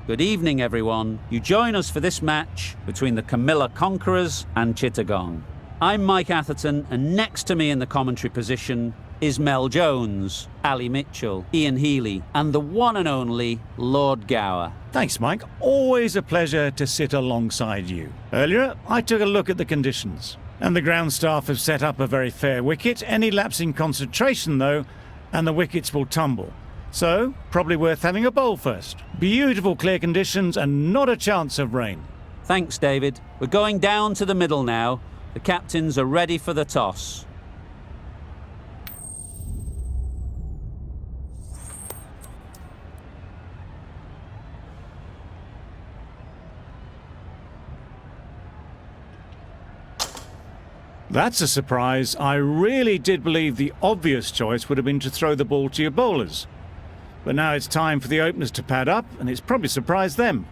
Good evening, everyone. You join us for this match between the Comilla Conquerors and Chittagong. I'm Mike Atherton, and next to me in the commentary position is Mel Jones, Ali Mitchell, Ian Healy, and the one and only Lord Gower. Thanks, Mike. Always a pleasure to sit alongside you. Earlier, I took a look at the conditions, and the ground staff have set up a very fair wicket. Any lapse in concentration, though, and the wickets will tumble. So, probably worth having a bowl first. Beautiful clear conditions and not a chance of rain. Thanks, David. We're going down to the middle now. The captains are ready for the toss. That's a surprise. I really did believe the obvious choice would have been to throw the ball to your bowlers. But now it's time for the openers to pad up, and it's probably surprised them.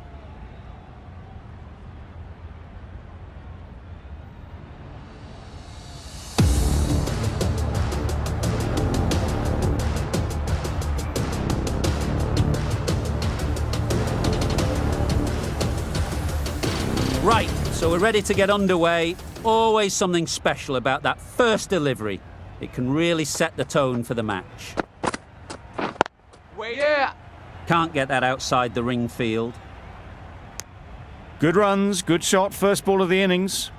Right, so we're ready to get underway. Always something special about that first delivery. It can really set the tone for the match. Yeah. Can't get that outside the ring field. Good runs, good shot, first ball of the innings.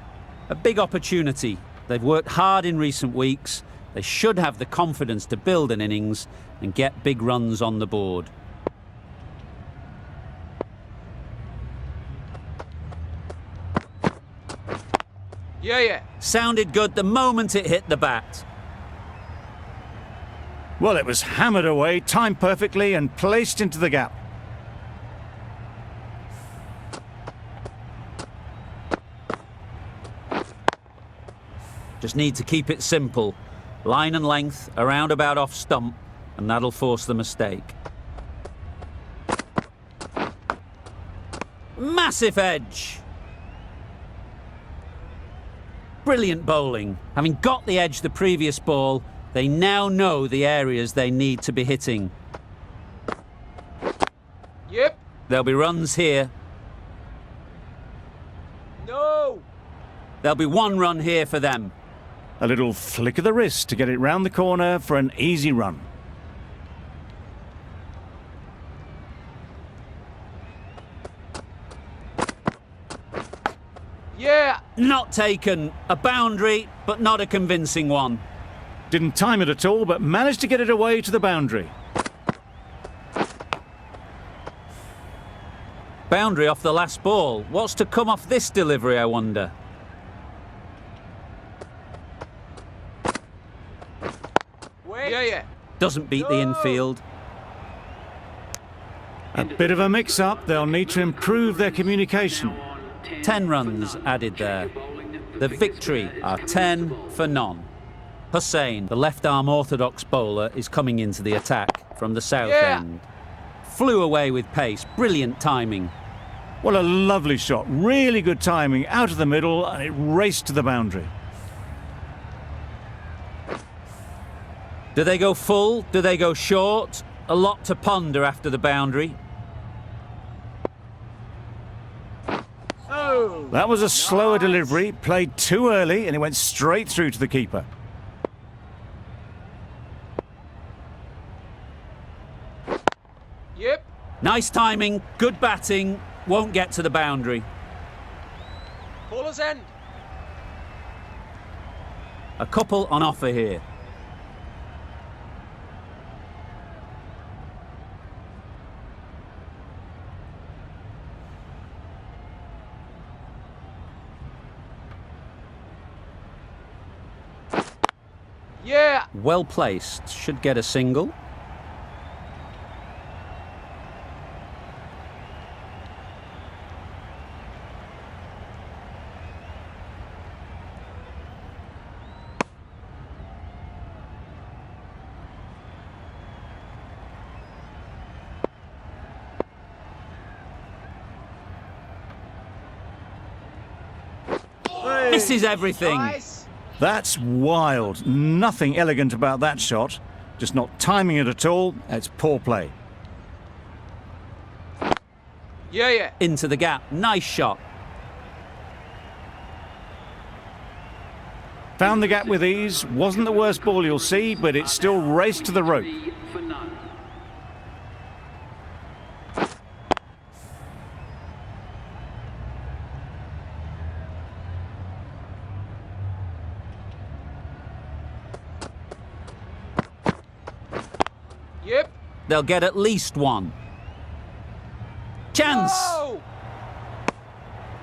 A big opportunity. They've worked hard in recent weeks. They should have the confidence to build an innings and get big runs on the board. Yeah. Sounded good the moment it hit the bat. Well, it was hammered away, timed perfectly and placed into the gap. Just need to keep it simple. Line and length, around about off stump, and that'll force the mistake. Massive edge! Brilliant bowling. Having got the edge the previous ball, they now know the areas they need to be hitting. Yep. There'll be runs here. No. There'll be one run here for them. A little flick of the wrist to get it round the corner for an easy run. Yeah. Not taken. A boundary, but not a convincing one. Didn't time it at all, but managed to get it away to the boundary. Boundary off the last ball. What's to come off this delivery, I wonder? Wait. Yeah. Doesn't beat the infield. A bit of a mix-up. They'll need to improve their communication. 10 runs added there. The victory are 10 for none. Hussain, the left-arm orthodox bowler, is coming into the attack from the south end. Flew away with pace. Brilliant timing. What a lovely shot. Really good timing. Out of the middle, and it raced to the boundary. Do they go full? Do they go short? A lot to ponder after the boundary. Oh. That was a slower delivery, played too early, and it went straight through to the keeper. Yep. Nice timing, good batting, won't get to the boundary. Bowler's end. A couple on offer here. Yeah. Well placed, should get a single. Misses everything. Nice. That's wild. Nothing elegant about that shot. Just not timing it at all. It's poor play. Yeah, yeah. Into the gap. Nice shot. Found the gap with ease. Wasn't the worst ball you'll see, but it still raced to the rope. Yep. They'll get at least one. Chance! Oh!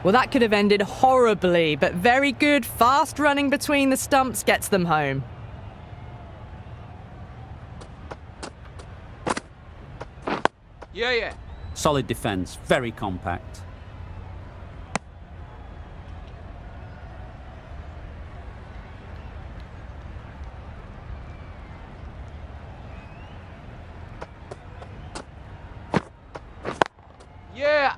Well, that could have ended horribly, but very good. Fast running between the stumps gets them home. Yeah, yeah. Solid defence, very compact. Yeah.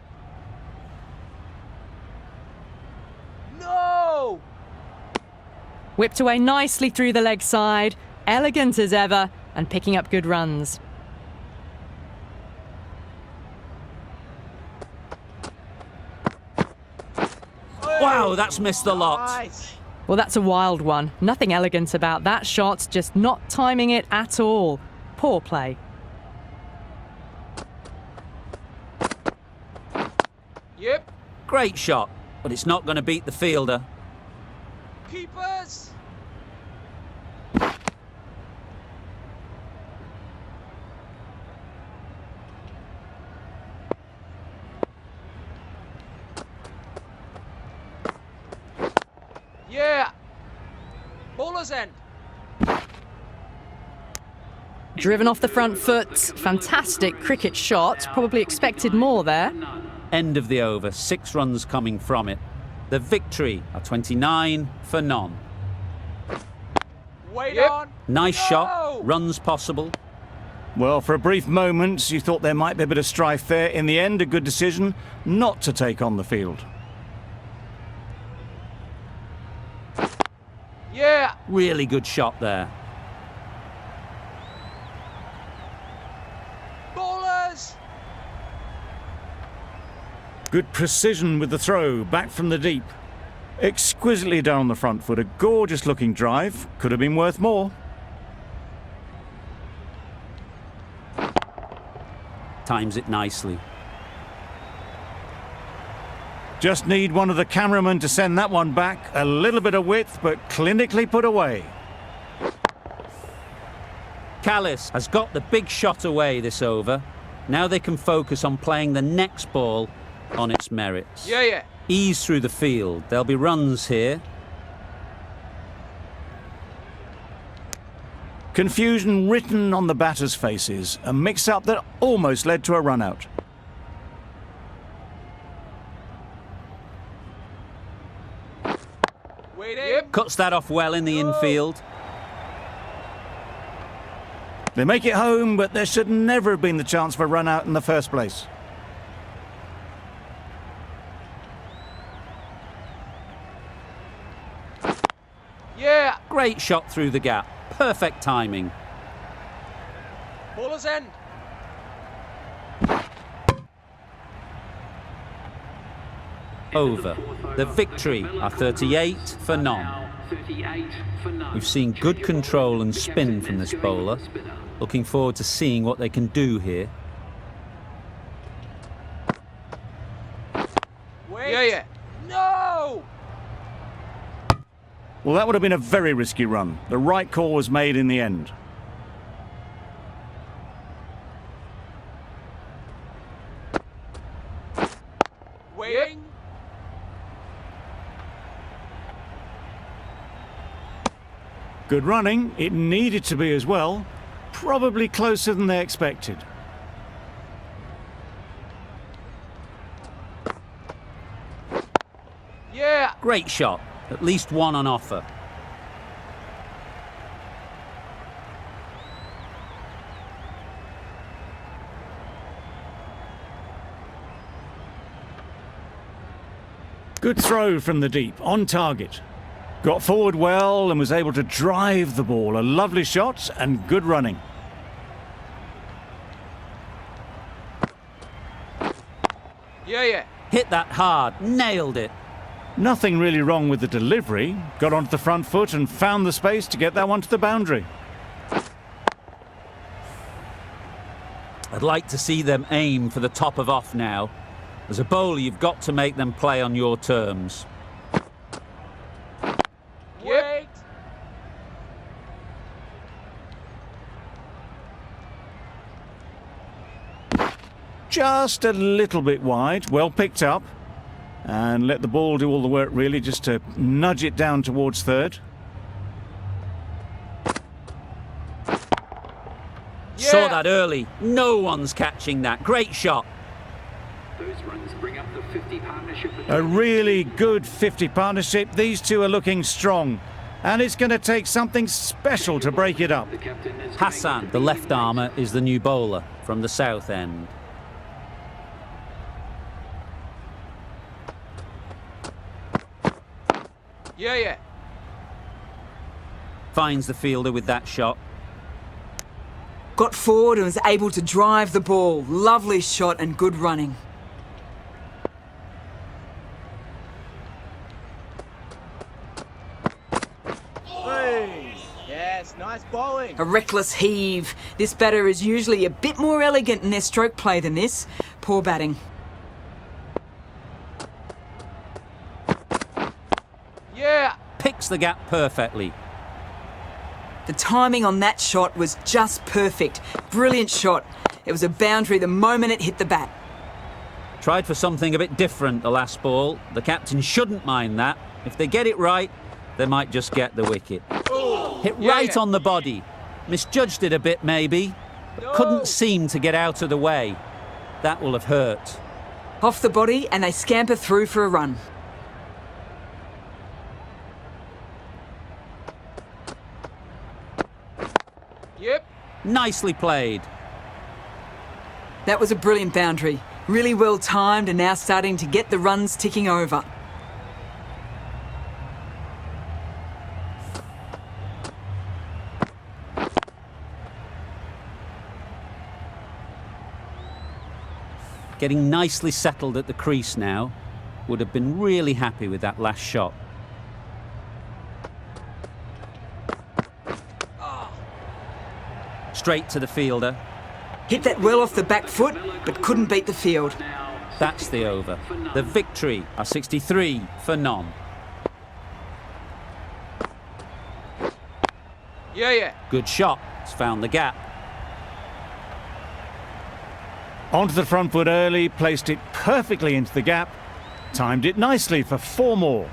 No! Whipped away nicely through the leg side, elegant as ever, and picking up good runs. Wow, that's missed the lot. Nice. Well, that's a wild one. Nothing elegant about that shot, just not timing it at all. Poor play. Yep. Great shot, but it's not going to beat the fielder. Keepers. Yeah. Bowler's end. Driven off the front foot. Fantastic cricket shot. Probably expected more there. End of the over, 6 runs coming from it. The victory, a 29 for none. Wait on. Nice No! shot, runs possible. Well, for a brief moment, you thought there might be a bit of strife there. In the end, a good decision not to take on the field. Yeah. Really good shot there. Bowlers. Good precision with the throw, back from the deep. Exquisitely done on the front foot, a gorgeous looking drive. Could have been worth more. Times it nicely. Just need one of the cameramen to send that one back. A little bit of width, but clinically put away. Callis has got the big shot away this over. Now they can focus on playing the next ball on its merits. Yeah, yeah. Ease through the field. There'll be runs here. Confusion written on the batters' faces. A mix-up that almost led to a run-out. Waiting. Yep. Cuts that off well in the infield. They make it home, but there should never have been the chance for a run-out in the first place. Yeah. Great shot through the gap. Perfect timing. Bowler's end. Over. The victory are 38 for none. We've seen good control and spin from this bowler. Looking forward to seeing what they can do here. Wait. Yeah, yeah. No! Well, that would have been a very risky run. The right call was made in the end. Waiting. Good running. It needed to be as well. Probably closer than they expected. Yeah. Great shot. At least one on offer. Good throw from the deep, on target. Got forward well and was able to drive the ball. A lovely shot and good running. Yeah. Hit that hard, nailed it. Nothing really wrong with the delivery. Got onto the front foot and found the space to get that one to the boundary. I'd like to see them aim for the top of off now. As a bowler, you've got to make them play on your terms. Wait. Just a little bit wide, well picked up. And let the ball do all the work really, just to nudge it down towards third. Saw that early. No one's catching that. Great shot. Those runs bring up the 50 partnership. A really good 50 partnership. These two are looking strong. And it's going to take something special to break it up. Hassan, the left armour, is the new bowler from the south end. Yeah. Finds the fielder with that shot. Got forward and was able to drive the ball. Lovely shot and good running. Yes, nice bowling. A reckless heave. This batter is usually a bit more elegant in their stroke play than this. Poor batting. Yeah. Picks the gap perfectly. The timing on that shot was just perfect. Brilliant shot. It was a boundary the moment it hit the bat. Tried for something a bit different the last ball. The captain shouldn't mind that. If they get it right, they might just get the wicket. Hit right on the body. Misjudged it a bit maybe, but couldn't seem to get out of the way. That will have hurt. Off the body and they scamper through for a run. Yep. Nicely played. That was a brilliant boundary. Really well timed and now starting to get the runs ticking over. Getting nicely settled at the crease now. Would have been really happy with that last shot. Straight to the fielder. Hit that well off the back foot, but couldn't beat the field. That's the over. The victory are 63 for none. Yeah. Good shot. It's found the gap. Onto the front foot early, placed it perfectly into the gap. Timed it nicely for 4 more.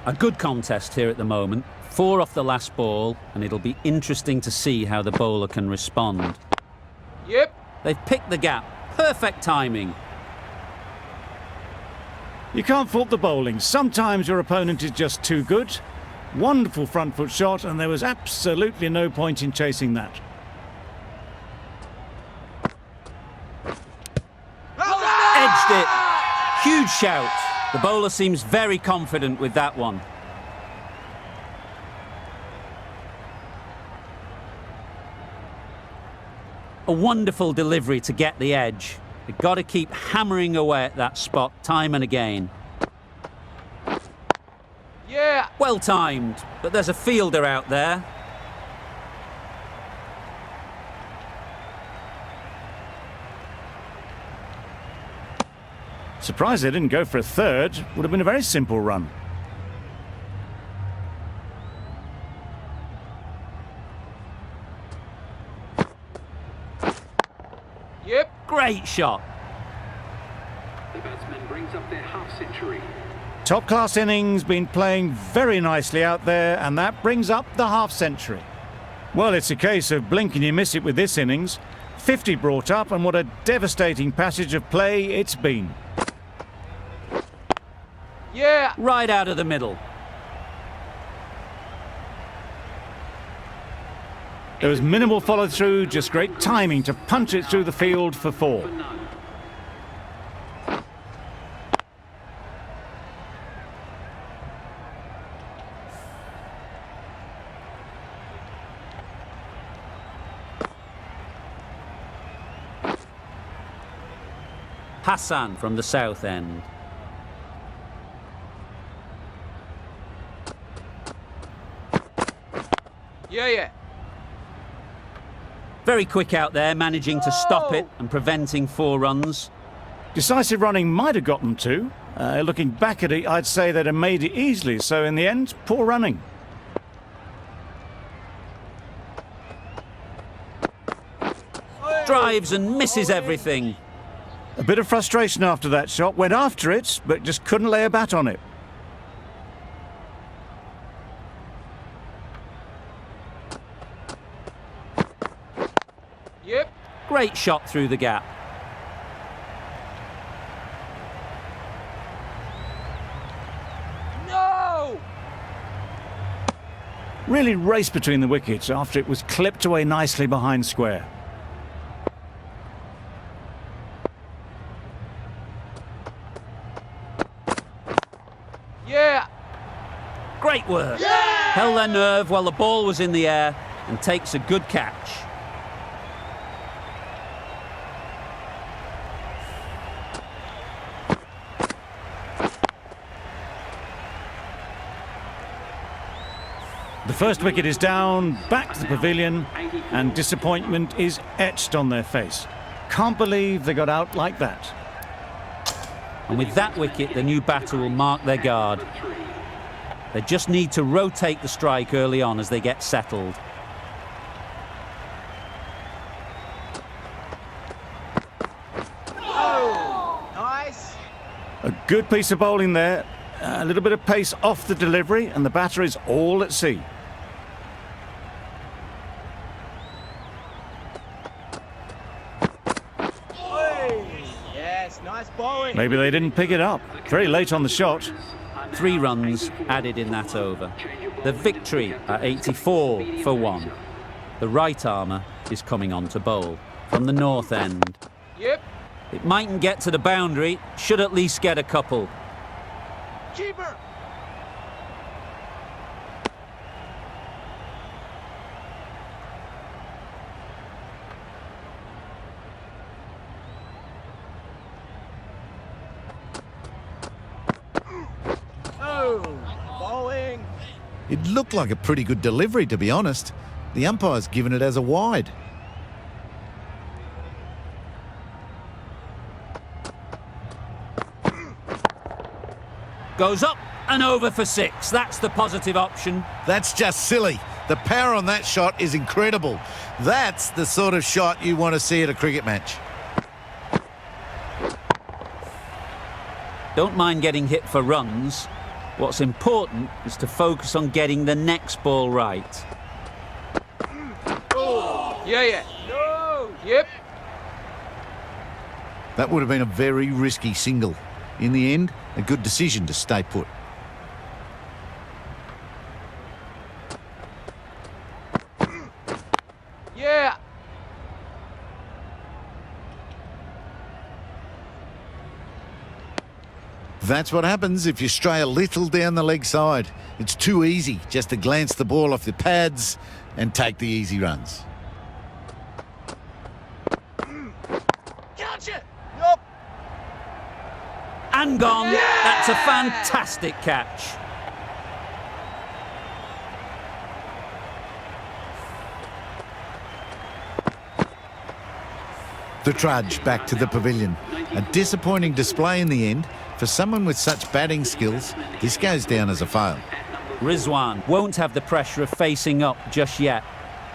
A good contest here at the moment. 4 off the last ball, and it'll be interesting to see how the bowler can respond. Yep. They've picked the gap. Perfect timing. You can't fault the bowling. Sometimes your opponent is just too good. Wonderful front foot shot, and there was absolutely no point in chasing that. Edged it. Huge shout. The bowler seems very confident with that one. A wonderful delivery to get the edge. You've got to keep hammering away at that spot time and again. Yeah. Well timed, but there's a fielder out there. Surprised they didn't go for a third. Would have been a very simple run. Yep. Great shot. The batsman brings up their half-century. Top-class innings, been playing very nicely out there, and that brings up the half-century. Well, it's a case of blink and you miss it with this innings. 50 brought up, and what a devastating passage of play it's been. Yeah. Right out of the middle. There was minimal follow-through, just great timing to punch it through the field for 4. Hassan from the south end. Yeah. Very quick out there, managing to stop it and preventing 4 runs. Decisive running might have got them 2. Looking back at it, I'd say they'd have made it easily, so in the end, poor running. Drives and misses everything. A bit of frustration after that shot. Went after it, but just couldn't lay a bat on it. Yep. Great shot through the gap. No! Really raced between the wickets after it was clipped away nicely behind square. Yeah! Great work. Held their nerve while the ball was in the air and takes a good catch. The first wicket is down, back to the pavilion, and disappointment is etched on their face. Can't believe they got out like that. And with that wicket, the new batter will mark their guard. They just need to rotate the strike early on as they get settled. Nice! A good piece of bowling there. A little bit of pace off the delivery, and the batter is all at sea. Yes, nice bowling. Maybe they didn't pick it up. Very late on the shot. 3 runs added in that over. The victory at 84 for 1. The right armour is coming on to bowl from the north end. Yep. It mightn't get to the boundary, should at least get a couple. Keeper! Bowling! It looked like a pretty good delivery, to be honest. The umpire's given it as a wide. Goes up and over for 6. That's the positive option. That's just silly. The power on that shot is incredible. That's the sort of shot you want to see at a cricket match. Don't mind getting hit for runs. What's important is to focus on getting the next ball right. Yeah. No! Yep. That would have been a very risky single. In the end, a good decision to stay put. Yeah! That's what happens if you stray a little down the leg side. It's too easy just to glance the ball off the pads and take the easy runs. Gotcha! Yup! And gone. That's a fantastic catch. The trudge back to the pavilion. A disappointing display in the end. For someone with such batting skills, this goes down as a fail. Rizwan won't have the pressure of facing up just yet.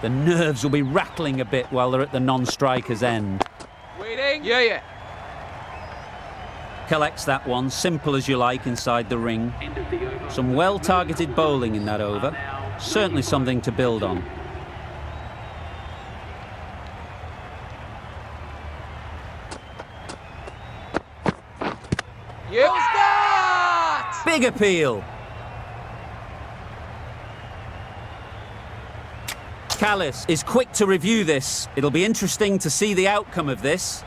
The nerves will be rattling a bit while they're at the non-striker's end. Waiting. Yeah. Collects that one, simple as you like, inside the ring. Some well-targeted bowling in that over. Certainly something to build on. Yep. Start! Big appeal. Callis is quick to review this. It'll be interesting to see the outcome of this.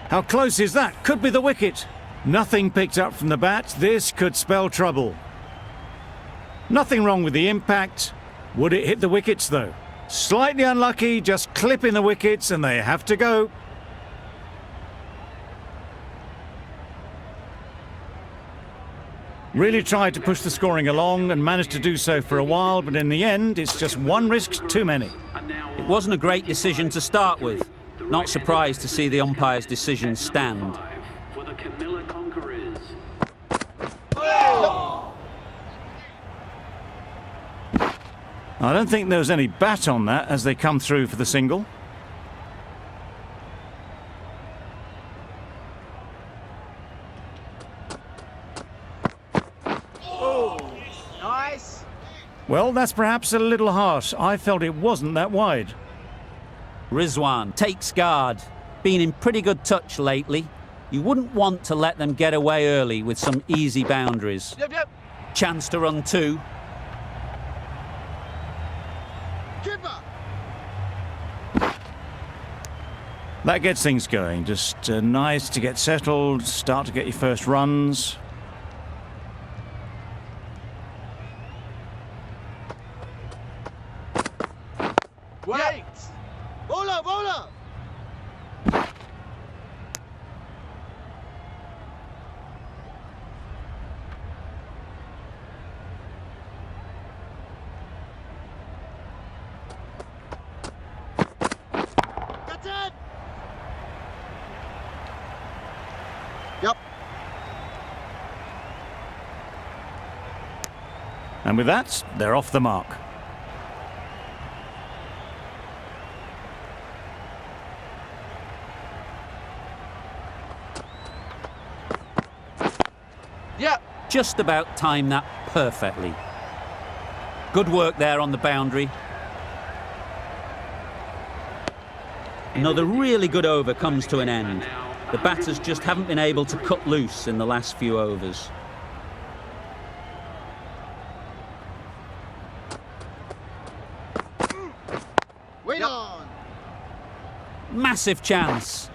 How close is that? Could be the wicket. Nothing picked up from the bat. This could spell trouble. Nothing wrong with the impact. Would it hit the wickets though? Slightly unlucky, just clipping the wickets, and they have to go. Really tried to push the scoring along and managed to do so for a while, but in the end, it's just one risk too many. It wasn't a great decision to start with. Not surprised to see the umpire's decision stand. For the Comilla Conquerors. I don't think there was any bat on that as they come through for the single. Nice. Well, that's perhaps a little harsh. I felt it wasn't that wide. Rizwan takes guard. Been in pretty good touch lately. You wouldn't want to let them get away early with some easy boundaries. Yep. Chance to run two. That gets things going. Just nice to get settled, start to get your first runs. Wait. Bola. That's it. Yep. And with that, they're off the mark. Yep. Just about timed that perfectly. Good work there on the boundary. Another really good over comes to an end. The batters just haven't been able to cut loose in the last few overs. Wait on. Massive chance.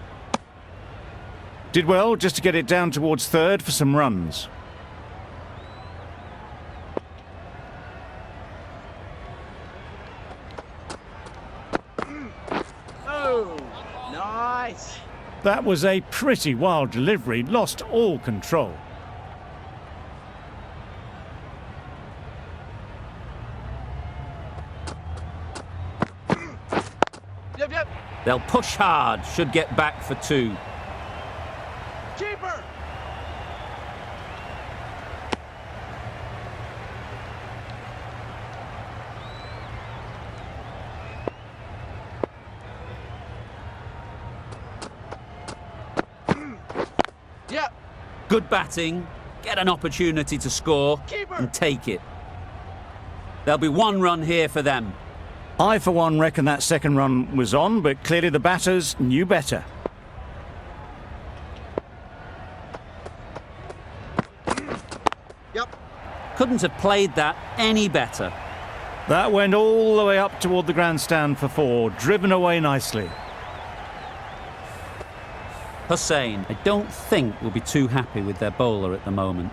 Did well just to get it down towards third for some runs. Oh, nice. That was a pretty wild delivery, lost all control. Yep. They'll push hard, should get back for two. Keeper. Yep. Good batting, get an opportunity to score and take it. There'll be one run here for them. I, for one, reckon that second run was on, but clearly the batters knew better. Yep. Couldn't have played that any better. That went all the way up toward the grandstand for four, driven away nicely. Hussain, I don't think will be too happy with their bowler at the moment.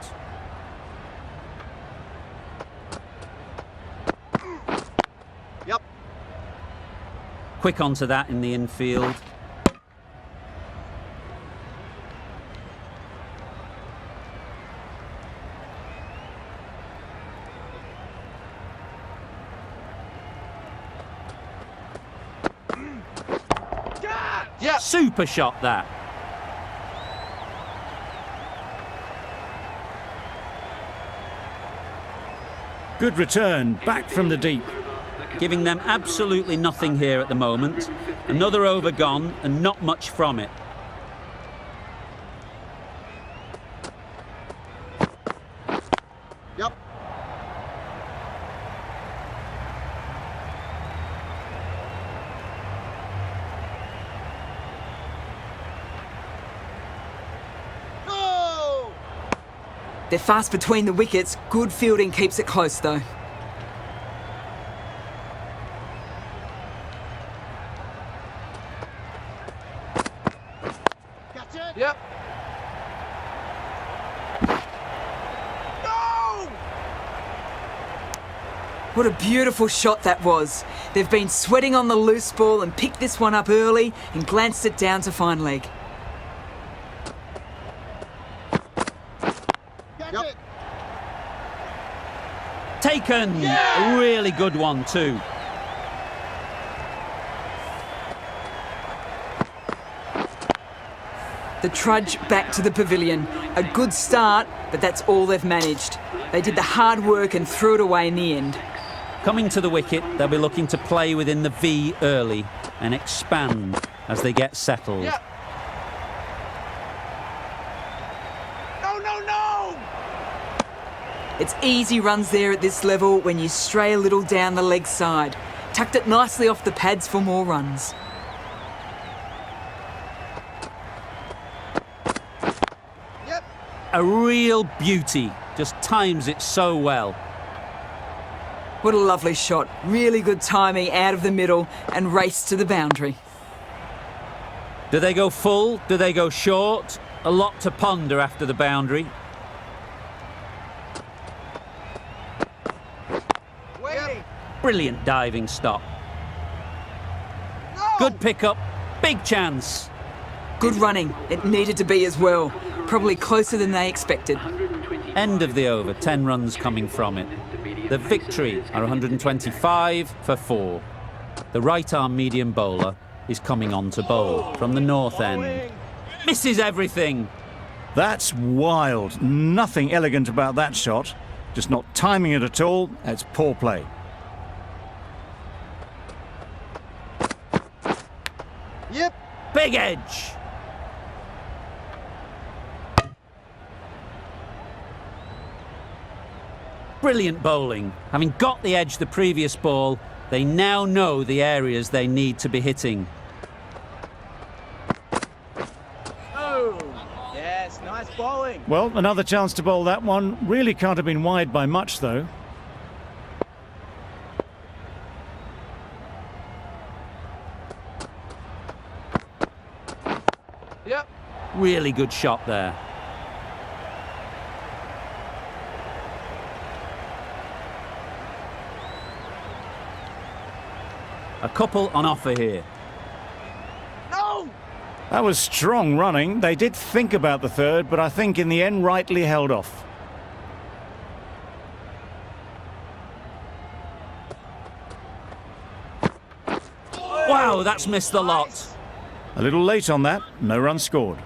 Yep. Quick onto that in the infield. Yep. Super shot that. Good return, back from the deep. Giving them absolutely nothing here at the moment. Another over gone and not much from it. Yep. No! They're fast between the wickets. Good fielding keeps it close, though. Yep. What a beautiful shot that was. They've been sweating on the loose ball and picked this one up early and glanced it down to fine leg. Yep. Taken! A really good one too. The trudge back to the pavilion. A good start, but that's all they've managed. They did the hard work and threw it away in the end. Coming to the wicket, they'll be looking to play within the V early and expand as they get settled. Yep. No! It's easy runs there at this level when you stray a little down the leg side. Tucked it nicely off the pads for more runs. Yep. A real beauty, just times it so well. What a lovely shot. Really good timing out of the middle and race to the boundary. Do they go full? Do they go short? A lot to ponder after the boundary. Wait. Brilliant diving stop. No. Good pickup, big chance. Good running. It needed to be as well. Probably closer than they expected. End of the over, 10 runs coming from it. The victory are 125 for 4. The right-arm medium bowler is coming on to bowl from the north end. Misses everything. That's wild. Nothing elegant about that shot. Just not timing it at all. It's poor play. Yep. Big edge. Brilliant bowling. Having got the edge the previous ball, they now know the areas they need to be hitting. Oh. Yes, nice bowling. Well, another chance to bowl that one. Really can't have been wide by much, though. Yep. Really good shot there. A couple on offer here. No. That was strong running. They did think about the third, but I think in the end rightly held off. Wow, that's missed the lot. A little late on that. No run scored.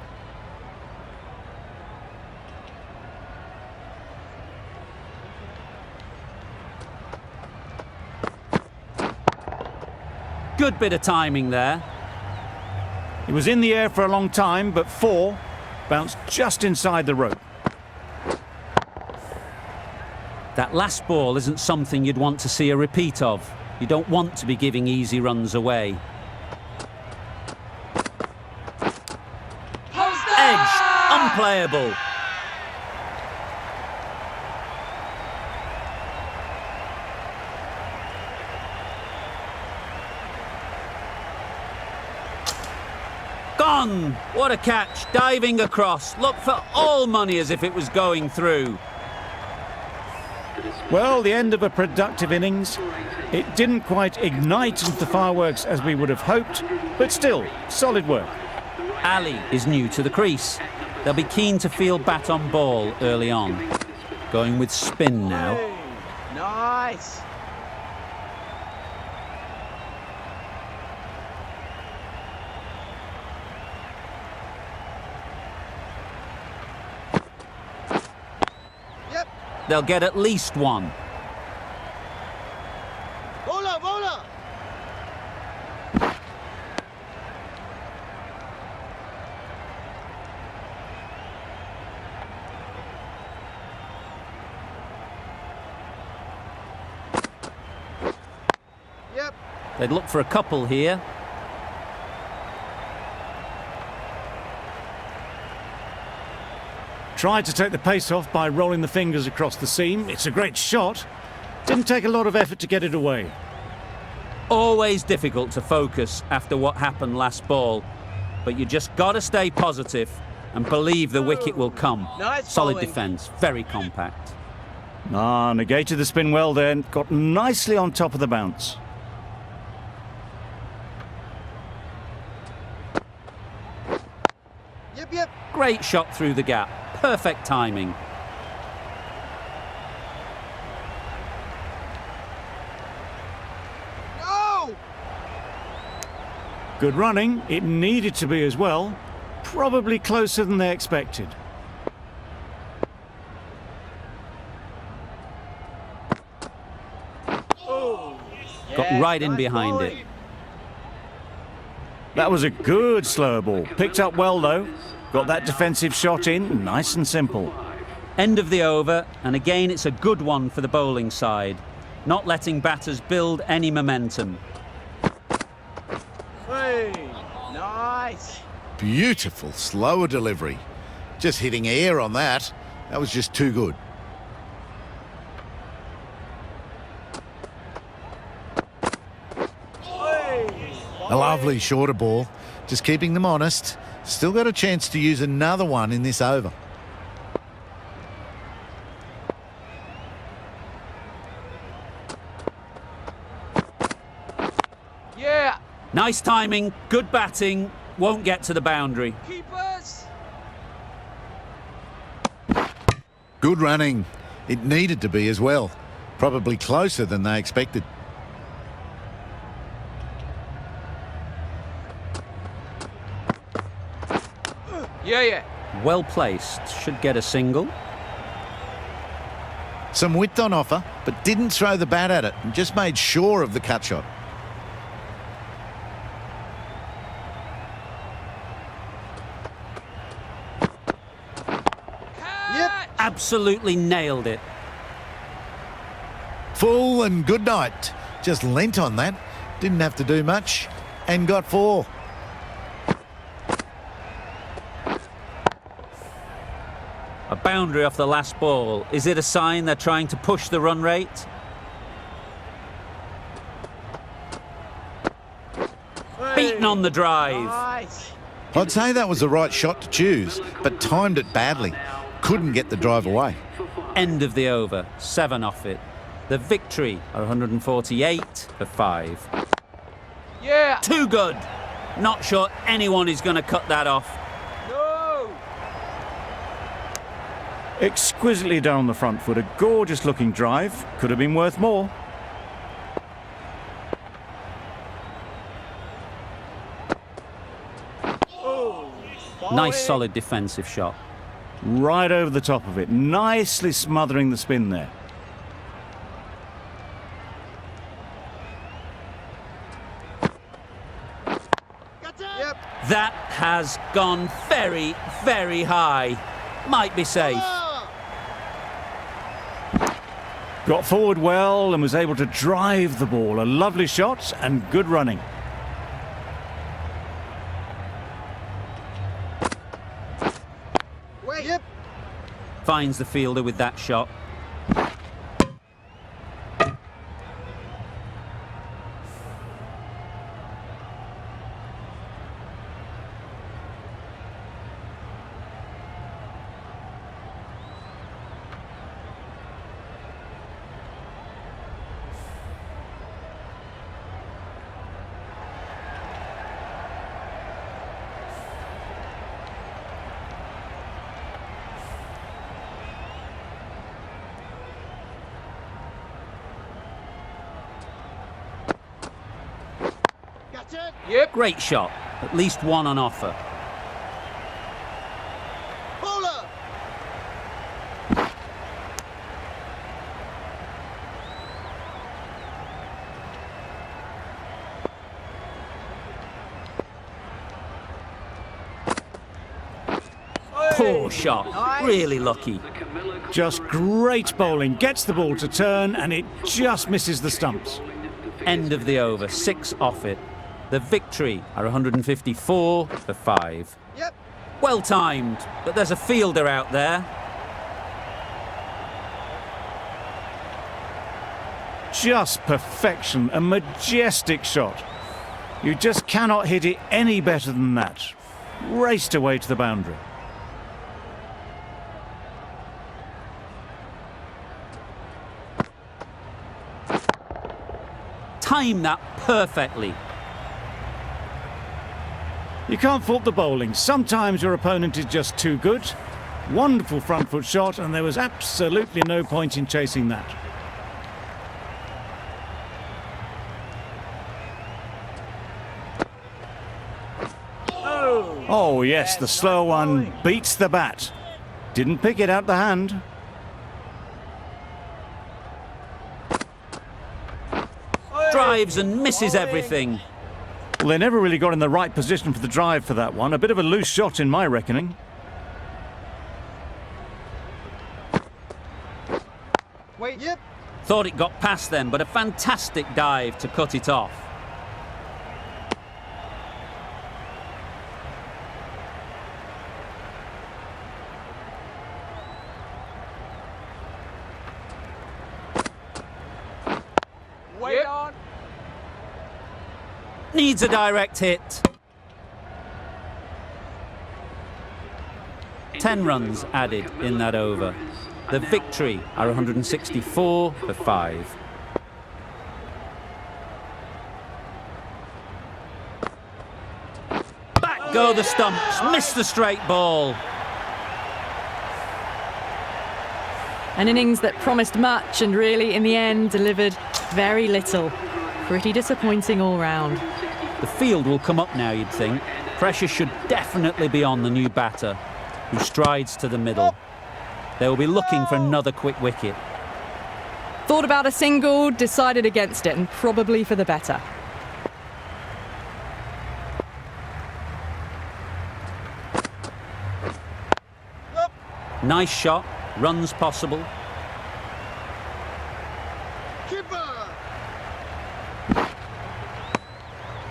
Good bit of timing there. It was in the air for a long time, but 4 bounced just inside the rope. That last ball isn't something you'd want to see a repeat of. You don't want to be giving easy runs away. Edged, unplayable. Gone! What a catch, diving across. Looked for all money as if it was going through. Well, the end of a productive innings. It didn't quite ignite into the fireworks as we would have hoped, but still, solid work. Ali is new to the crease. They'll be keen to field bat on ball early on. Going with spin now. Hey, nice. Yep. They'll get at least one. Bowler. Yep. They'd look for a couple here. Tried to take the pace off by rolling the fingers across the seam. It's a great shot. Didn't take a lot of effort to get it away. Always difficult to focus after what happened last ball, but you just got to stay positive and believe the wicket will come. Nice Solid bowling. defence, very compact. Negated the spin well then. Got nicely on top of the bounce. Yep, yep. Great shot through the gap. Perfect timing. No! Good running. It needed to be as well. Probably closer than they expected. Got right in nice behind bowling. it. That was a good slower ball. Picked up well though. Got that defensive shot in, nice and simple. End of the over, and again it's a good one for the bowling side. Not letting batters build any momentum. Hey, nice. Beautiful, slower delivery. Just hitting air on that. That was just too good. A lovely shorter ball. Just keeping them honest. Still got a chance to use another one in this over. Yeah. Nice timing, good batting, won't get to the boundary. Keepers. Good running. It needed to be as well. Probably closer than they expected. Yeah, yeah. Well placed, should get a single. Some width on offer, but didn't throw the bat at it and just made sure of the cut shot. Yep. Absolutely nailed it. Full and good night. Just leant on that. Didn't have to do much and got 4. A boundary off the last ball. Is it a sign they're trying to push the run rate? Beaten on the drive. Nice. I'd say that was the right shot to choose, but timed it badly. Couldn't get the drive away. End of the over, 7 off it. The victory are 148 for 5. Yeah. Too good. Not sure anyone is going to cut that off. No. Exquisitely down the front foot. A gorgeous looking drive. Could have been worth more. Nice solid defensive shot. Right over the top of it. Nicely smothering the spin there. Yep. That has gone very, very high. Might be safe. Got forward well and was able to drive the ball. A lovely shot and good running. Wait. Yep. Finds the fielder with that shot. Gotcha. Yep. Great shot. At least one on offer. Bowler. Poor shot. Nice. Really lucky. Just great bowling. Gets the ball to turn and it just misses the stumps. End of the over, 6 off it. The victory are 154 for 5. Yep. Well timed, but there's a fielder out there. Just perfection. A majestic shot. You just cannot hit it any better than that. Raced away to the boundary. timed that perfectly. You can't fault the bowling. Sometimes your opponent is just too good. Wonderful front foot shot, and there was absolutely no point in chasing that. Oh yes, the slow one beats the bat. Didn't pick it out the hand. Drives and misses everything. Well, they never really got in the right position for the drive for that one. A bit of a loose shot in my reckoning. Wait. Yep. Thought it got past them, but a fantastic dive to cut it off. Wait on. Needs a direct hit. 10 runs added in that over. The victory are 164 for 5. Back go the stumps, missed the straight ball. An innings that promised much and really, in the end, delivered very little. Pretty disappointing all round. The field will come up now, you'd think. Pressure should definitely be on the new batter, who strides to the middle. They will be looking for another quick wicket. Thought about a single, decided against it, and probably for the better. Nice shot, runs possible. Keeper.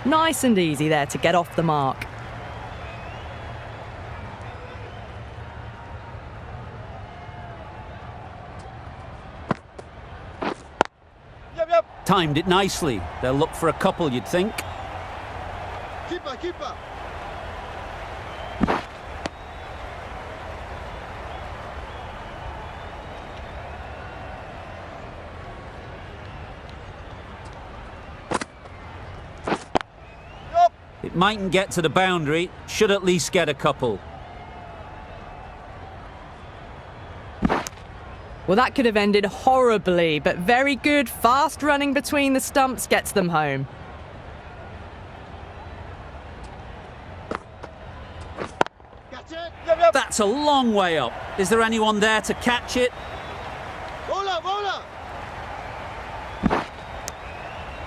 Nice and easy there to get off the mark. Yep. Timed it nicely. They'll look for a couple, you'd think. Keeper. It mightn't get to the boundary, should at least get a couple. Well, that could have ended horribly, but very good, fast running between the stumps gets them home. Catch it. Yep. That's a long way up. Is there anyone there to catch it? Bowler.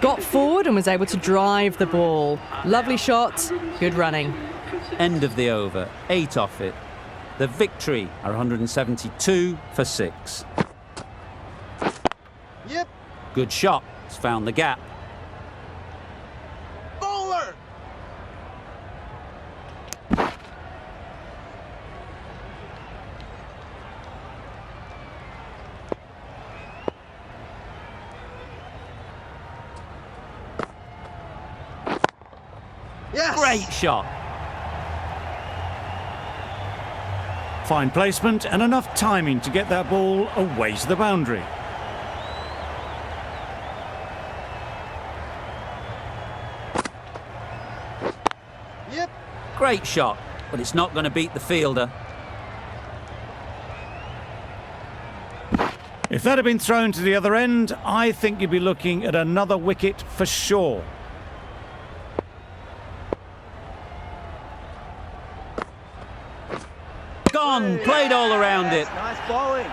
Got forward and was able to drive the ball. Lovely shot, good running. End of the over, 8 off it. The victory are 172 for 6. Yep. Good shot, it's found the gap. Bowler. Yes. Great shot. Fine placement and enough timing to get that ball away to the boundary. Yep. Great shot, but it's not going to beat the fielder. If that had been thrown to the other end, I think you'd be looking at another wicket for sure. Gone, played all around it. Nice bowling.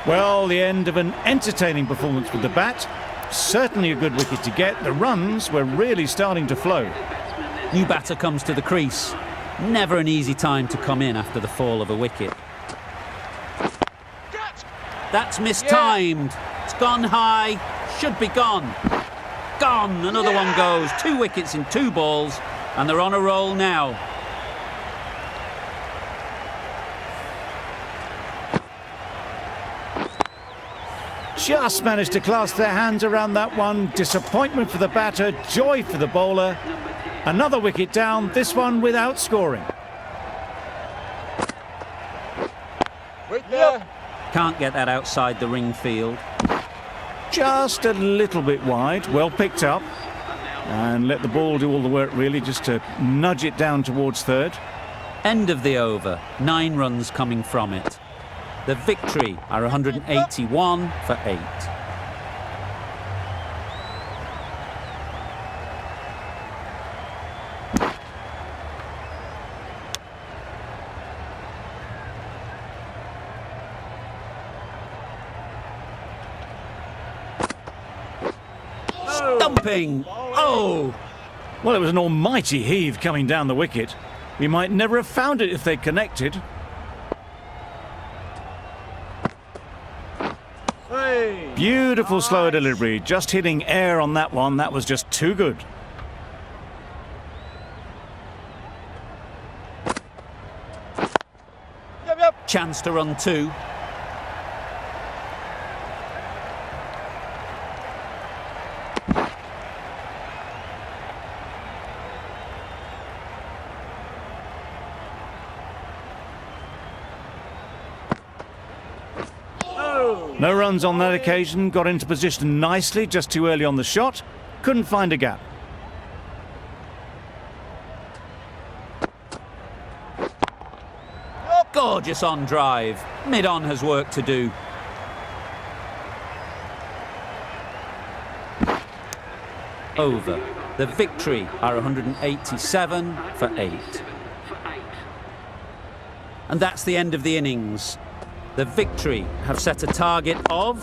Well, the end of an entertaining performance with the bat. Certainly a good wicket to get. The runs were really starting to flow. New batter comes to the crease. Never an easy time to come in after the fall of a wicket. That's mistimed. It's gone high. Should be gone. Gone. Another one goes. 2 wickets in 2 balls, and they're on a roll now. Just managed to clasp their hands around that one. Disappointment for the batter, joy for the bowler. Another wicket down, this one without scoring. Right there. Can't get that outside the ring field. Just a little bit wide, well picked up. And let the ball do all the work really, just to nudge it down towards third. End of the over, 9 runs coming from it. The Victory are 181 for 8. Stumping! Oh! Well, it was an almighty heave coming down the wicket. We might never have found it if they'd connected. Hey. Beautiful slower delivery, just hitting air on that one. That was just too good. Yep. Chance to run 2. No runs on that occasion, got into position nicely, just too early on the shot. Couldn't find a gap. Gorgeous on drive. Mid-on has work to do. Over. The Victory are 187 for 8. And that's the end of the innings. The Victory have set a target of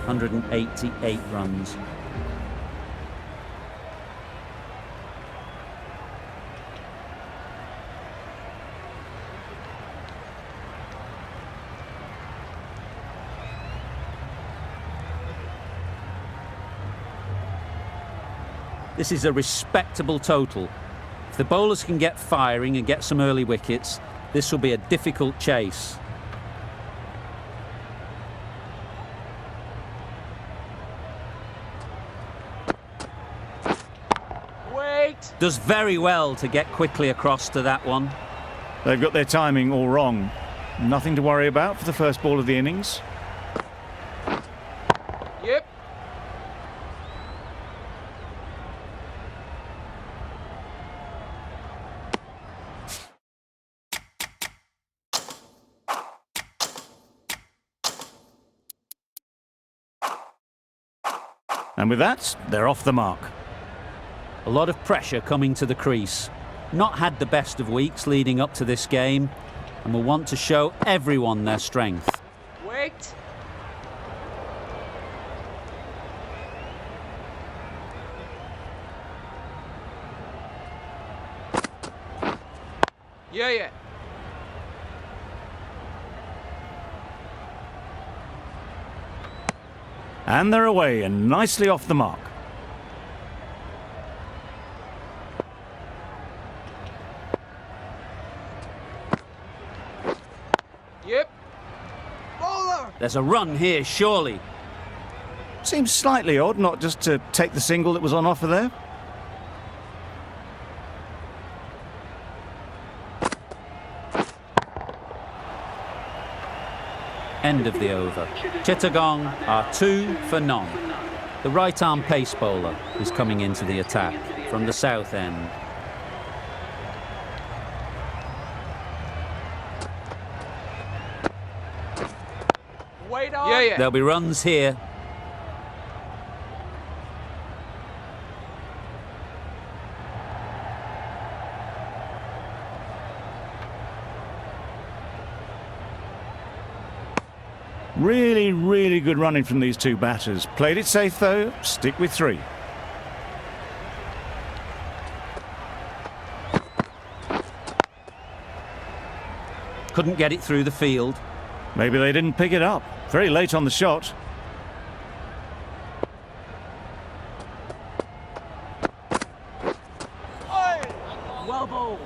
188 runs. This is a respectable total. If the bowlers can get firing and get some early wickets, this will be a difficult chase. Does very well to get quickly across to that one. They've got their timing all wrong. Nothing to worry about for the first ball of the innings. Yep. And with that, they're off the mark. A lot of pressure coming to the crease. Not had the best of weeks leading up to this game, and will want to show everyone their strength. Wait. Yeah. And they're away and nicely off the mark. Yep. Bowler. There's a run here, surely. Seems slightly odd not just to take the single that was on offer there. End of the over. Chittagong are 2 for none. The right-arm pace bowler is coming into the attack from the south end. Wait on. Yeah. There'll be runs here. Really, really good running from these two batters. Played it safe though, stick with 3. Couldn't get it through the field. Maybe they didn't pick it up. Very late on the shot. Well bowled.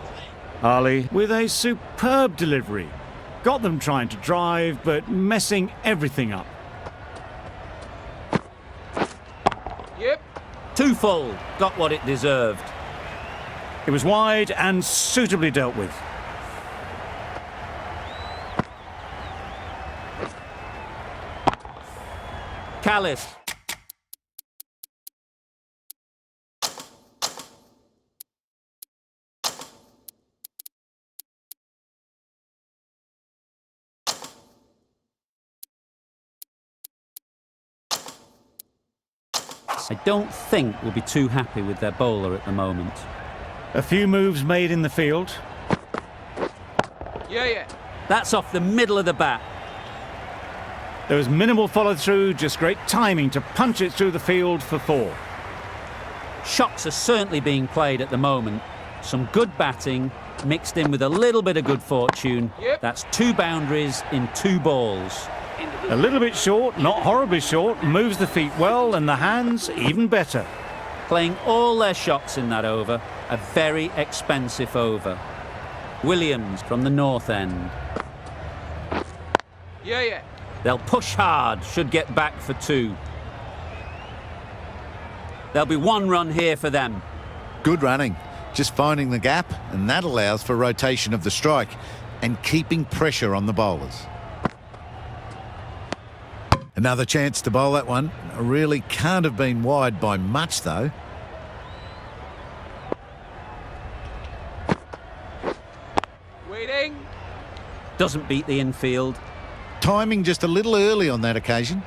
Ali with a superb delivery. Got them trying to drive, but messing everything up. Yep. 2 full. Got what it deserved. It was wide and suitably dealt with. Callis. I don't think we'll be too happy with their bowler at the moment. A few moves made in the field. Yeah. That's off the middle of the bat. There was minimal follow-through, just great timing to punch it through the field for 4. Shots are certainly being played at the moment. Some good batting mixed in with a little bit of good fortune. Yep. That's 2 boundaries in 2 balls. A little bit short, not horribly short, moves the feet well and the hands even better. Playing all their shots in that over. A very expensive over. Williams from the north end. Yeah. They'll push hard, should get back for 2. There'll be 1 run here for them. Good running. Just finding the gap, and that allows for rotation of the strike and keeping pressure on the bowlers. Another chance to bowl that one. Really can't have been wide by much, though. Waiting. Doesn't beat the infield. Timing just a little early on that occasion.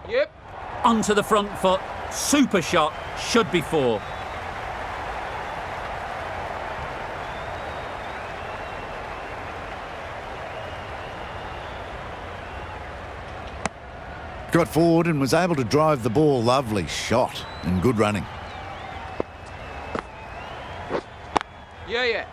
Yep. Onto the front foot. Super shot. Should be 4. Got forward and was able to drive the ball. Lovely shot and good running. Yeah.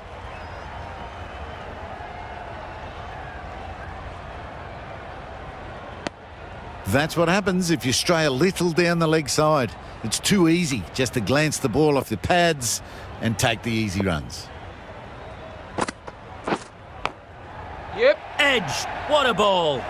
That's what happens if you stray a little down the leg side. It's too easy just to glance the ball off the pads and take the easy runs. Yep. Edge. What a ball.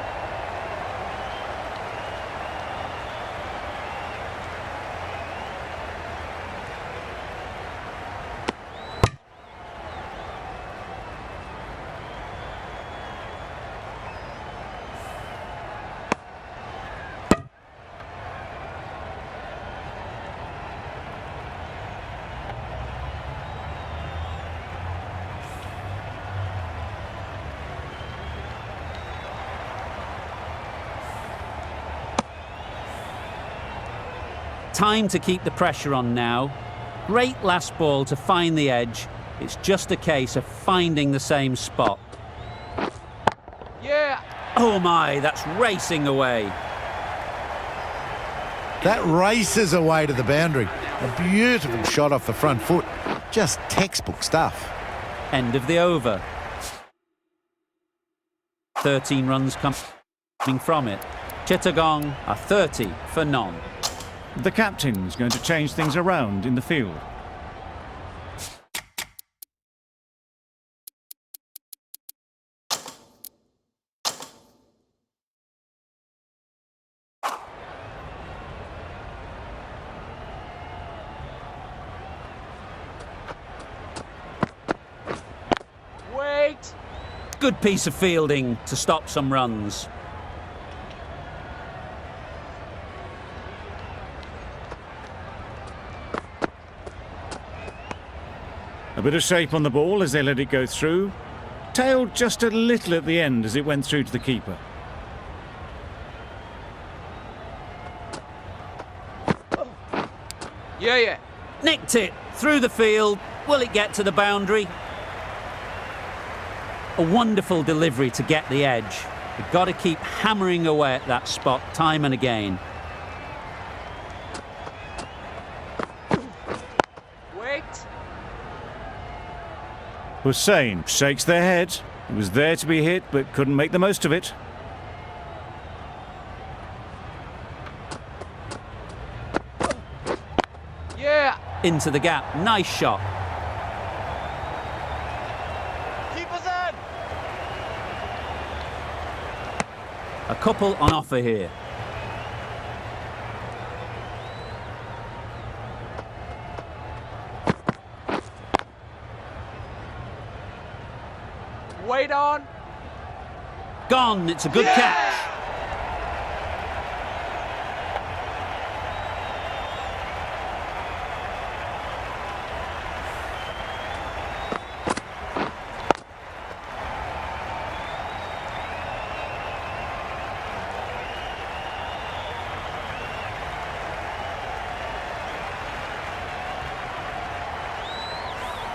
Time to keep the pressure on now. Great last ball to find the edge. It's just a case of finding the same spot. Yeah. Oh my, that's racing away. That races away to the boundary. A beautiful shot off the front foot. Just textbook stuff. End of the over. 13 runs coming from it. Chittagong are 30 for none. The captain's going to change things around in the field. Wait. Good piece of fielding to stop some runs. A bit of shape on the ball as they let it go through. Tailed just a little at the end as it went through to the keeper. Yeah. Nicked it through the field. Will it get to the boundary? A wonderful delivery to get the edge. You've got to keep hammering away at that spot time and again. Wait. Hussain shakes their head. It was there to be hit, but couldn't make the most of it. Yeah. Into the gap. Nice shot. Keep us in. A couple on offer here. Wait on. Gone. It's a good catch.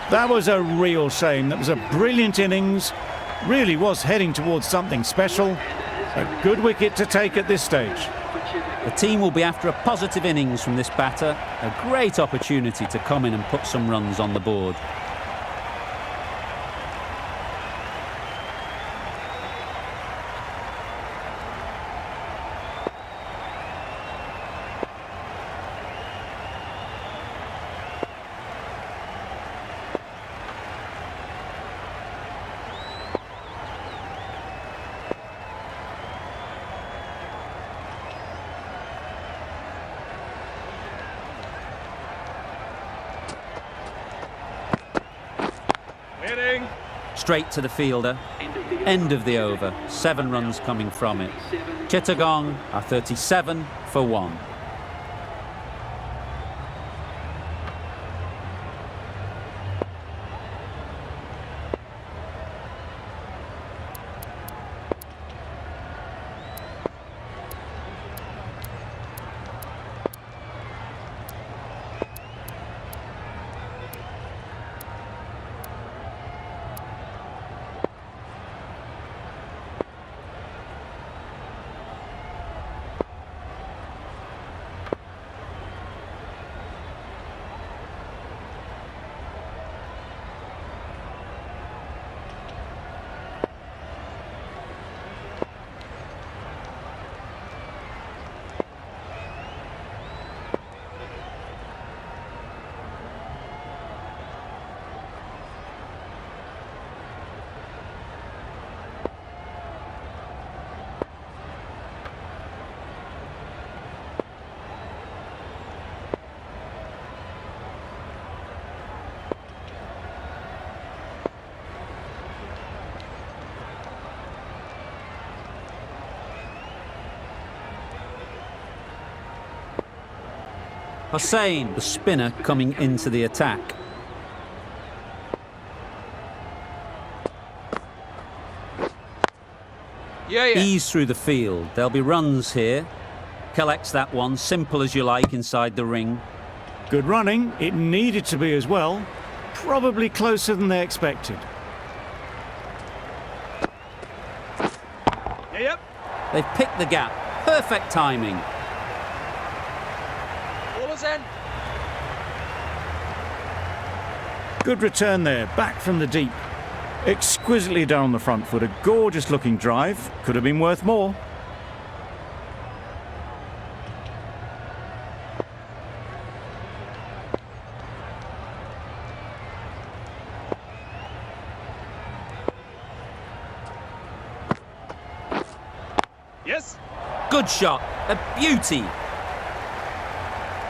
That was a real shame. That was a brilliant innings. Really was heading towards something special. A good wicket to take at this stage. The team will be after a positive innings from this batter. A great opportunity to come in and put some runs on the board. Straight to the fielder. End of the over. 7 runs coming from it. Chittagong are 37 for 1. Hussain, the spinner, coming into the attack. Ease through the field. There'll be runs here. Collects that one, simple as you like, inside the ring. Good running. It needed to be as well. Probably closer than they expected. They've picked the gap. Perfect timing. Good return there, back from the deep. Exquisitely done on the front foot. A gorgeous looking drive. Could have been worth more. Good shot. A beauty.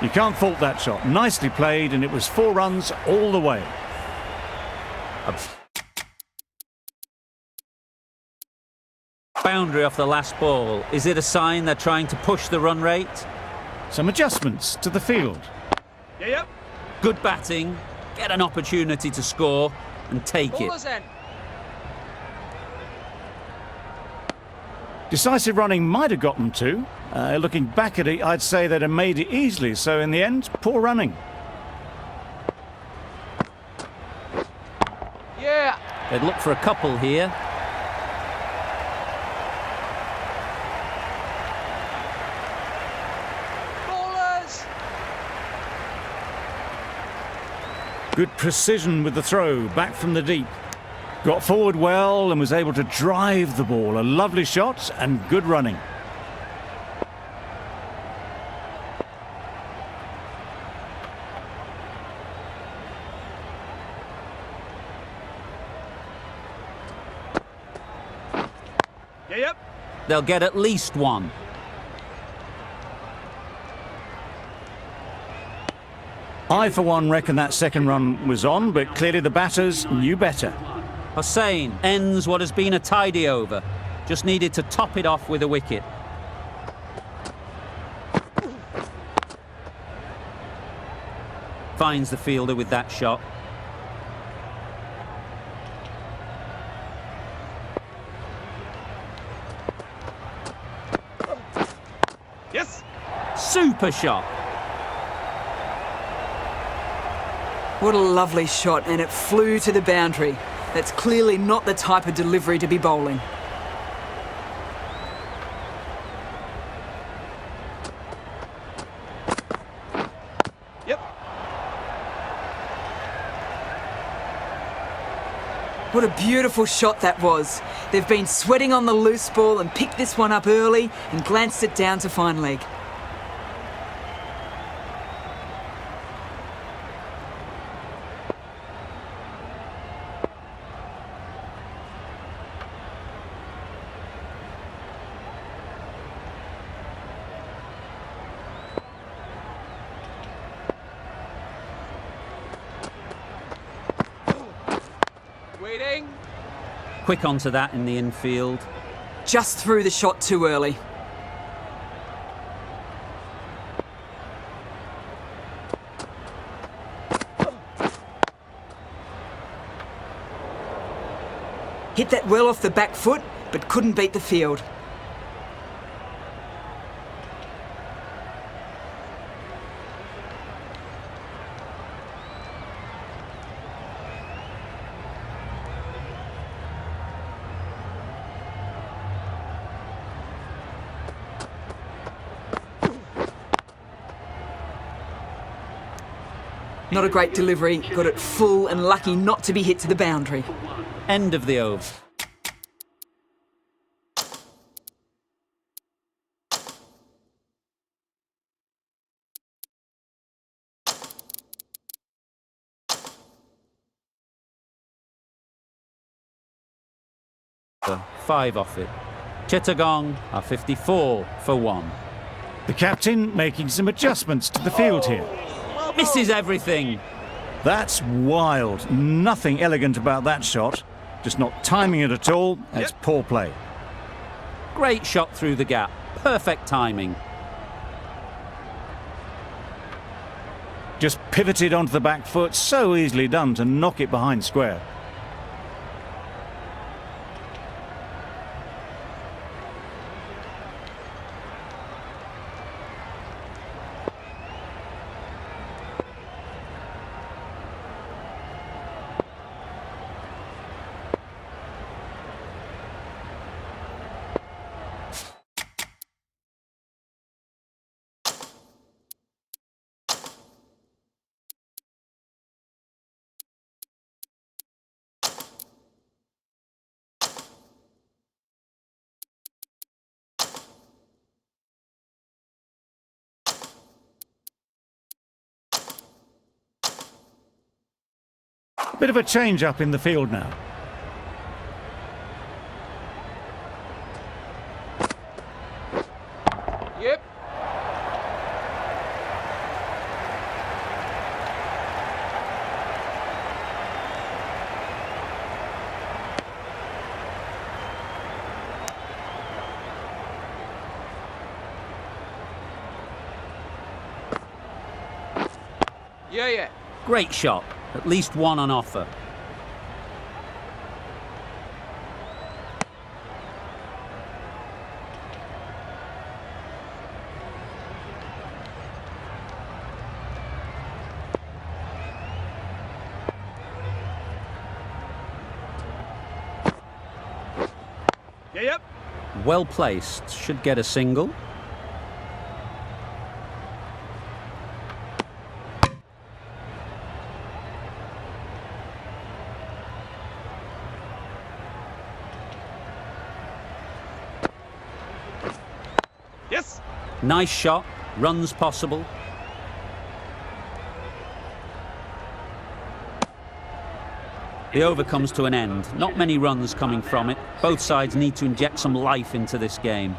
You can't fault that shot. Nicely played, and it was 4 runs all the way. Boundary off the last ball. Is it a sign they're trying to push the run rate? Some adjustments to the field. Good batting. Get an opportunity to score and take it. Decisive running might have got them to. Looking back at it, I'd say they'd have made it easily. So in the end, poor running. They'd look for a couple here. Good precision with the throw, back from the deep. Got forward well and was able to drive the ball. A lovely shot and good running. They'll get at least one. I, for one, reckon that second run was on, but clearly the batters knew better. Hussain ends what has been a tidy over. Just needed to top it off with a wicket. Finds the fielder with that shot. Yes. Super shot. What a lovely shot, and it flew to the boundary. That's clearly not the type of delivery to be bowling. Yep. What a beautiful shot that was. They've been sweating on the loose ball and picked this one up early and glanced it down to fine leg. Waiting. Quick onto that in the infield. Just threw the shot too early. Hit that well off the back foot, but couldn't beat the field. Not a great delivery, got it full and lucky not to be hit to the boundary. End of the over. Five off it. Chittagong are 54 for 1. The captain making some adjustments to the field here. Misses everything. That's wild. Nothing elegant about that shot. Just not timing it at all. It's poor play. Great shot through the gap. Perfect timing. Just pivoted onto the back foot. So easily done to knock it behind square. Bit of a change up in the field now. Yep. Yeah. Great shot. At least one on offer. Yep. Well placed. Should get a single. Yes. Nice shot. Runs possible. The over comes to an end. Not many runs coming from it. Both sides need to inject some life into this game.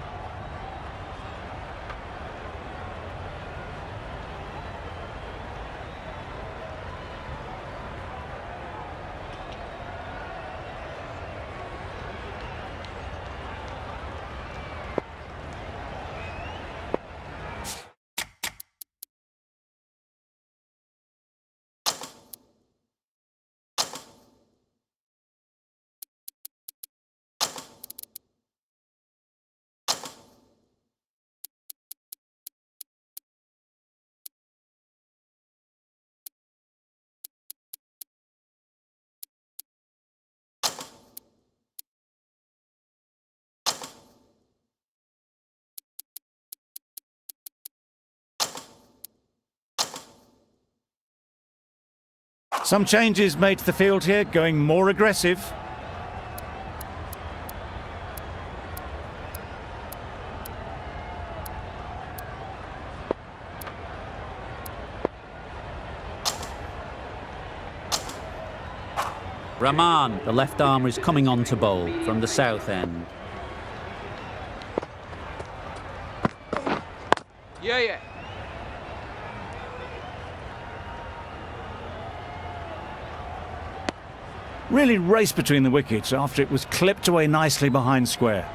Some changes made to the field here, going more aggressive. Rahman, the left armer, is coming on to bowl from the south end. Yeah, yeah. Really raced between the wickets after it was clipped away nicely behind square.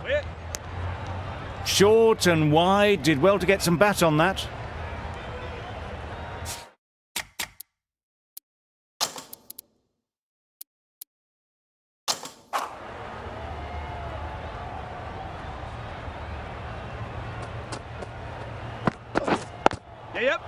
Wait. Short and wide, did well to get some bat on that. Yeah, yep.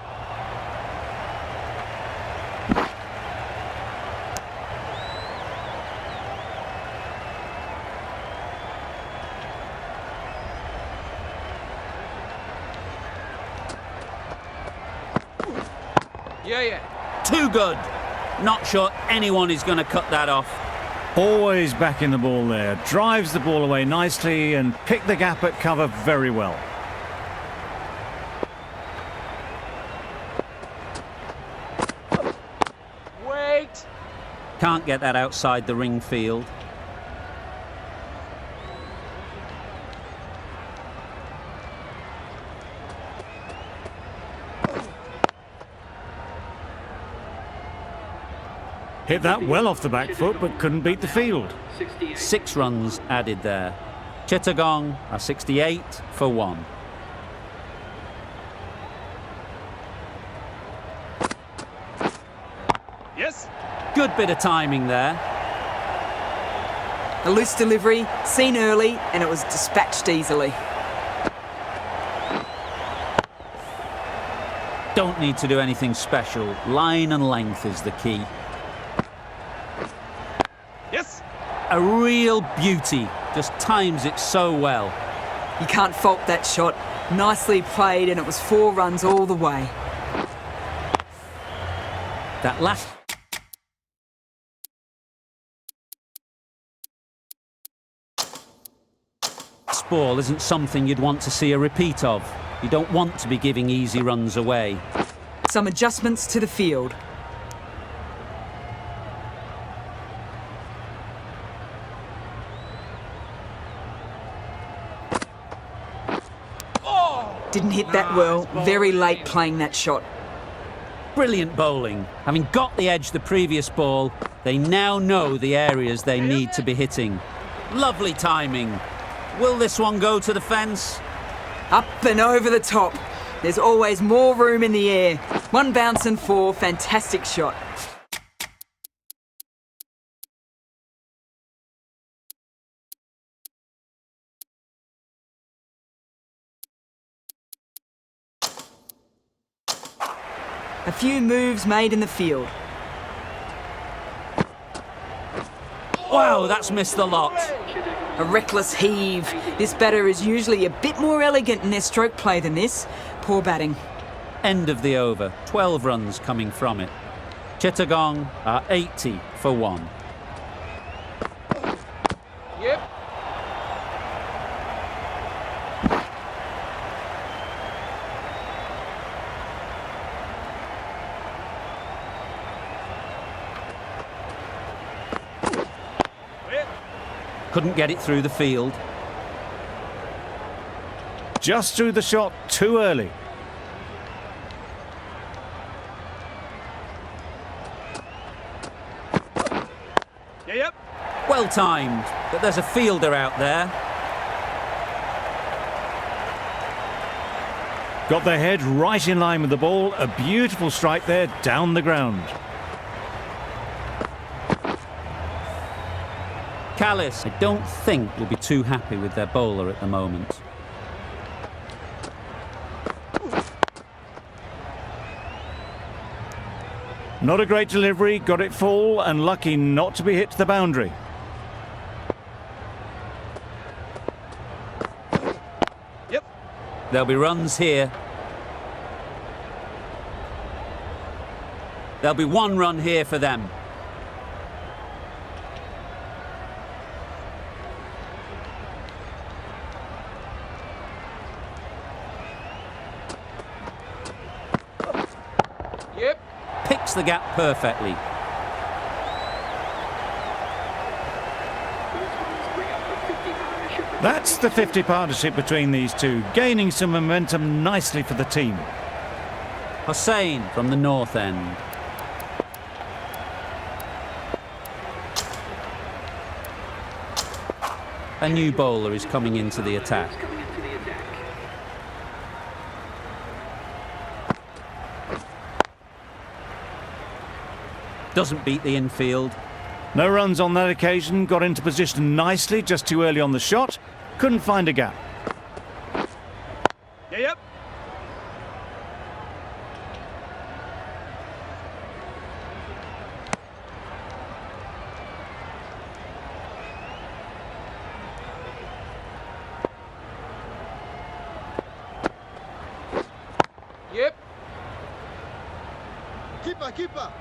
Yeah, yeah. Too good. Not sure anyone is going to cut that off. Always back in the ball there. Drives the ball away nicely and picked the gap at cover very well. Wait. Can't get that outside the ring field. Hit that well off the back foot, but couldn't beat the field. 6 runs added there. Chittagong are 68 for 1. Yes. Good bit of timing there. A loose delivery, seen early, and it was dispatched easily. Don't need to do anything special. Line and length is the key. Yes. A real beauty. Just times it so well. You can't fault that shot. Nicely played, and it was 4 runs all the way. That last... ball isn't something you'd want to see a repeat of. You don't want to be giving easy runs away. Some adjustments to the field. Didn't hit that well. Very late playing that shot. Brilliant bowling. Having got the edge the previous ball, they now know the areas they need to be hitting. Lovely timing. Will this one go to the fence? Up and over the top. There's always more room in the air. 1 bounce and 4. Fantastic shot. A few moves made in the field. Wow, that's missed the lot. A reckless heave. This batter is usually a bit more elegant in their stroke play than this. Poor batting. End of the over. 12 runs coming from it. Chittagong are 80 for 1. Yep. Couldn't get it through the field. Just threw the shot too early. Yep. Well timed, but there's a fielder out there. Got their head right in line with the ball. A beautiful strike there down the ground. Callis, I don't think, will be too happy with their bowler at the moment. Not a great delivery, got it full and lucky not to be hit to the boundary. Yep. There'll be runs here. There'll be 1 run here for them. Yep. Picks the gap perfectly. That's the 50 partnership between these two, gaining some momentum nicely for the team. Hossain from the north end. A new bowler is coming into the attack. Doesn't beat the infield. No runs on that occasion, got into position nicely, just too early on the shot. Couldn't find a gap. Yep. Yep. Keeper.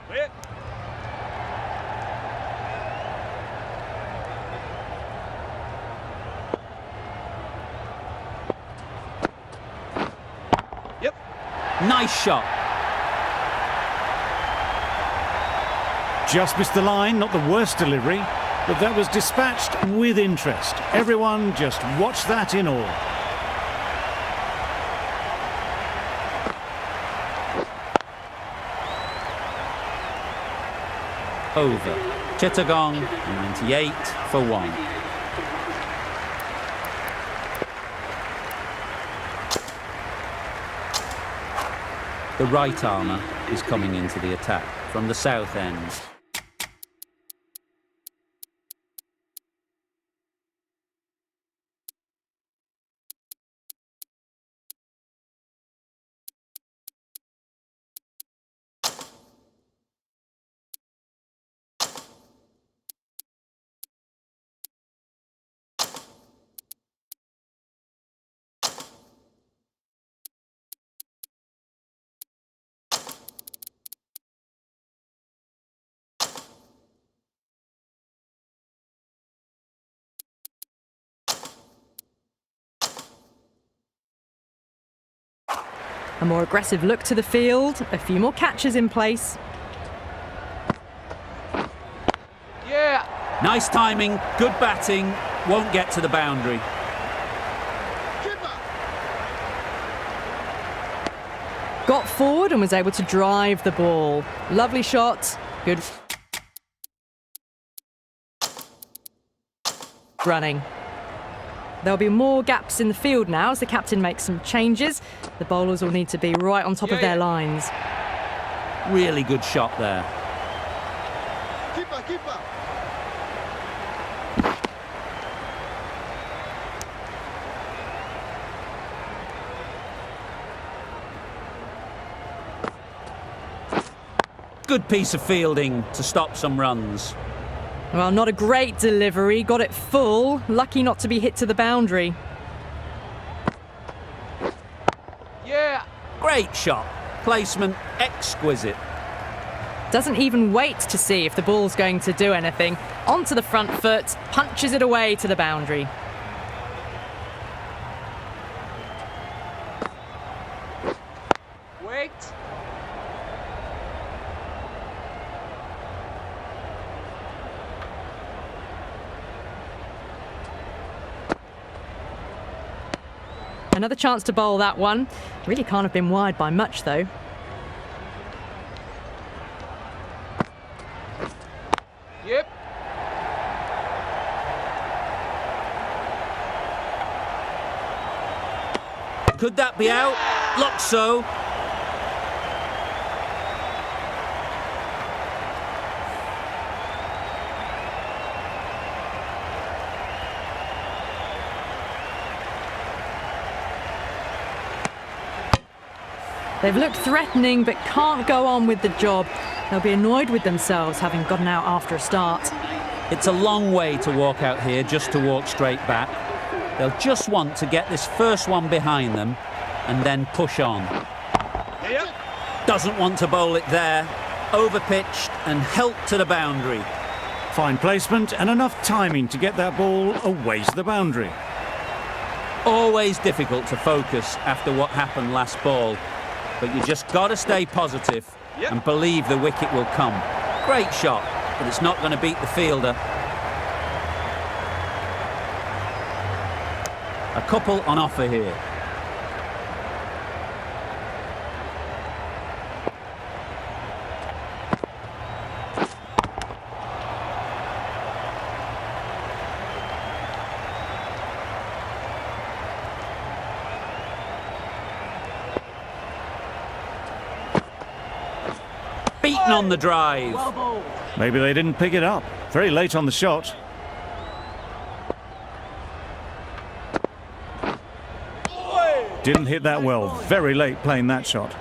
Clear. Yep. Nice shot. Just missed the line, not the worst delivery, but that was dispatched with interest. Everyone just watch that in awe. Over. Chittagong, 98 for 1. The right armour is coming into the attack from the south end. A more aggressive look to the field, a few more catches in place. Yeah. Nice timing, good batting, won't get to the boundary. Got forward and was able to drive the ball. Lovely shot, good running. There'll be more gaps in the field now as the captain makes some changes. The bowlers will need to be right on top of their lines. Really good shot there. Keeper. Good piece of fielding to stop some runs. Well, not a great delivery, got it full, lucky not to be hit to the boundary. Yeah. Great shot. Placement exquisite. Doesn't even wait to see if the ball's going to do anything. Onto the front foot, punches it away to the boundary. Correct. Another chance to bowl that one. Really can't have been wide by much, though. Yep. Could that be out? Looks so. They've looked threatening but can't go on with the job. They'll be annoyed with themselves having gotten out after a start. It's a long way to walk out here just to walk straight back. They'll just want to get this first one behind them and then push on. Yep. Doesn't want to bowl it there. Overpitched and helped to the boundary. Fine placement and enough timing to get that ball away to the boundary. Always difficult to focus after what happened last ball. But you just got to stay positive and believe the wicket will come. Great shot, but it's not going to beat the fielder. A couple on offer here. Beaten on the drive. Maybe they didn't pick it up. Very late on the shot. Didn't hit that well. Very late playing that shot.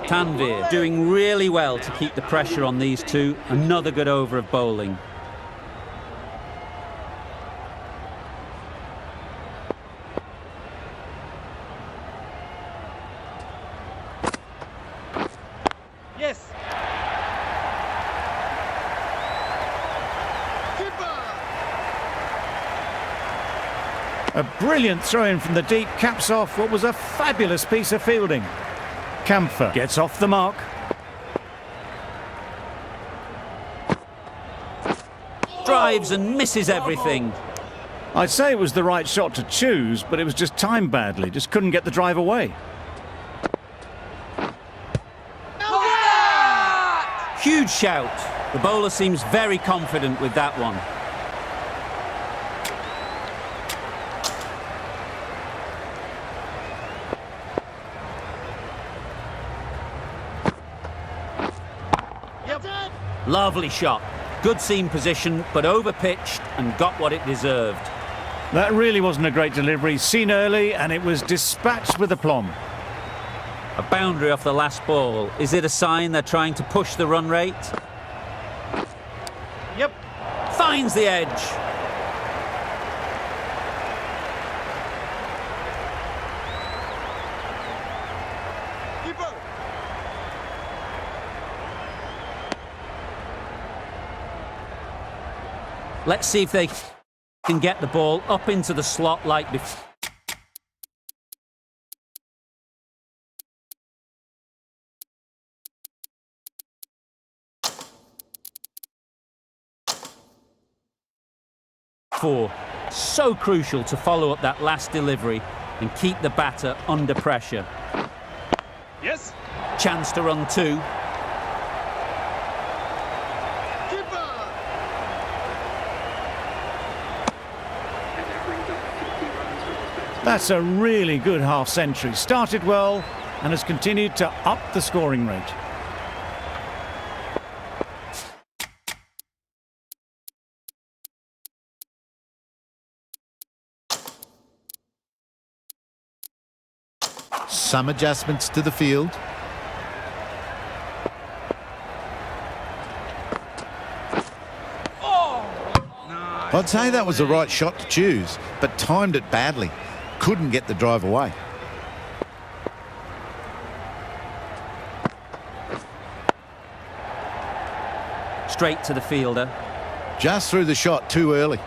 Tanvir doing really well to keep the pressure on these two. Another good over of bowling. Yes. A brilliant throw-in from the deep caps off what was a fabulous piece of fielding. Camphor gets off the mark. Drives and misses everything. I'd say it was the right shot to choose, but it was just timed badly. Just couldn't get the drive away. Huge shout. The bowler seems very confident with that one. Lovely shot. Good seam position, but overpitched and got what it deserved. That really wasn't a great delivery. Seen early, and it was dispatched with aplomb. A boundary off the last ball. Is it a sign they're trying to push the run rate? Yep. Finds the edge. Keeper. Let's see if they can get the ball up into the slot like before. So crucial to follow up that last delivery and keep the batter under pressure. Yes. Chance to run two. Keeper. And that brings up 50 runs for this batsman. That's a really good half-century. Started well and has continued to up the scoring rate. Some adjustments to the field. I'd say that was the right shot to choose, but timed it badly. Couldn't get the drive away. Straight to the fielder. Just threw the shot too early.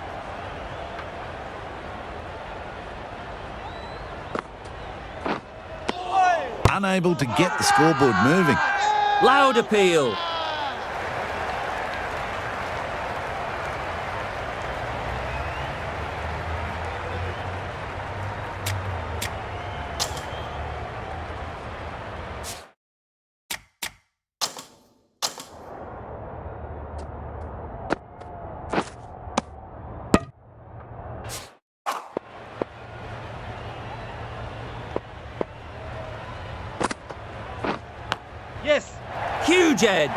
unable to get the scoreboard moving. Loud appeal. Yes. Huge edge.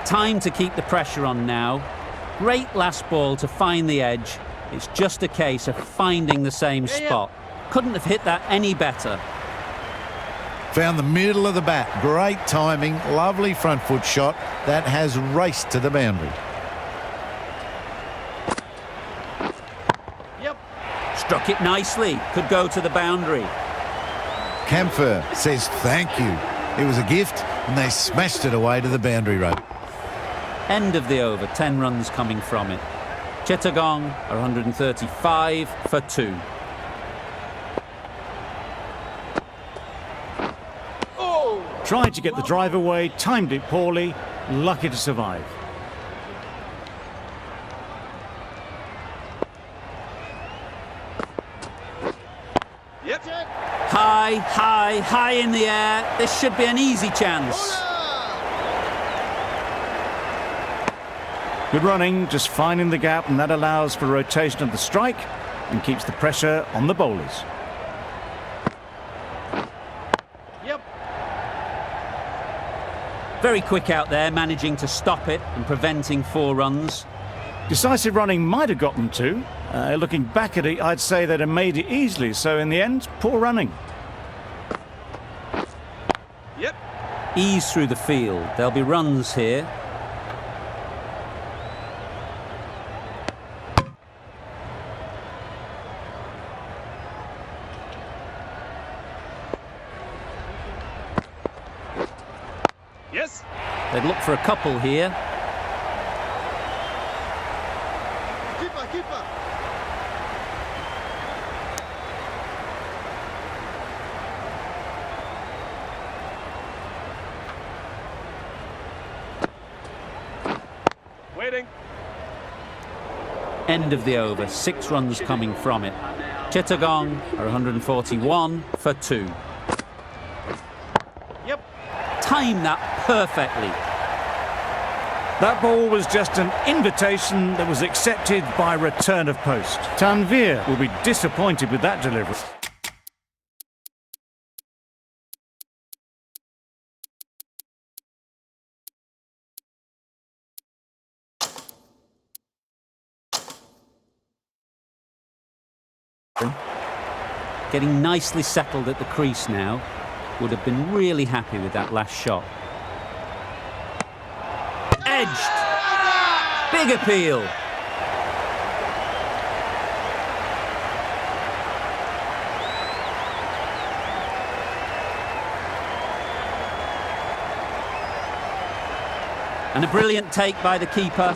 Time to keep the pressure on now. Great last ball to find the edge. It's just a case of finding the same spot. Couldn't have hit that any better. Found the middle of the bat. Great timing, lovely front foot shot that has raced to the boundary. Yep. Struck it nicely. Could go to the boundary. Camphor says thank you. It was a gift and they smashed it away to the boundary rope. End of the over, 10 runs coming from it. Chittagong are 135 for 2. Tried to get the drive away, timed it poorly, lucky to survive. Yep. High, high, high in the air. This should be an easy chance. Good running, just finding the gap, and that allows for rotation of the strike and keeps the pressure on the bowlers. Yep. Very quick out there, managing to stop it and preventing 4 runs. Decisive running might have got them 2. Looking back at it, I'd say they'd have made it easily, so in the end, poor running. Yep. Ease through the field. There'll be runs here. Yes. They'd look for a couple here. Keeper, keeper. Waiting. End of the over, 6 runs coming from it. Chittagong are 141 for 2. Yep. Time that perfectly. That ball was just an invitation that was accepted by return of post. Tanvir will be disappointed with that delivery. Getting nicely settled at the crease now. Would have been really happy with that last shot. Edged. Big appeal. And a brilliant take by the keeper.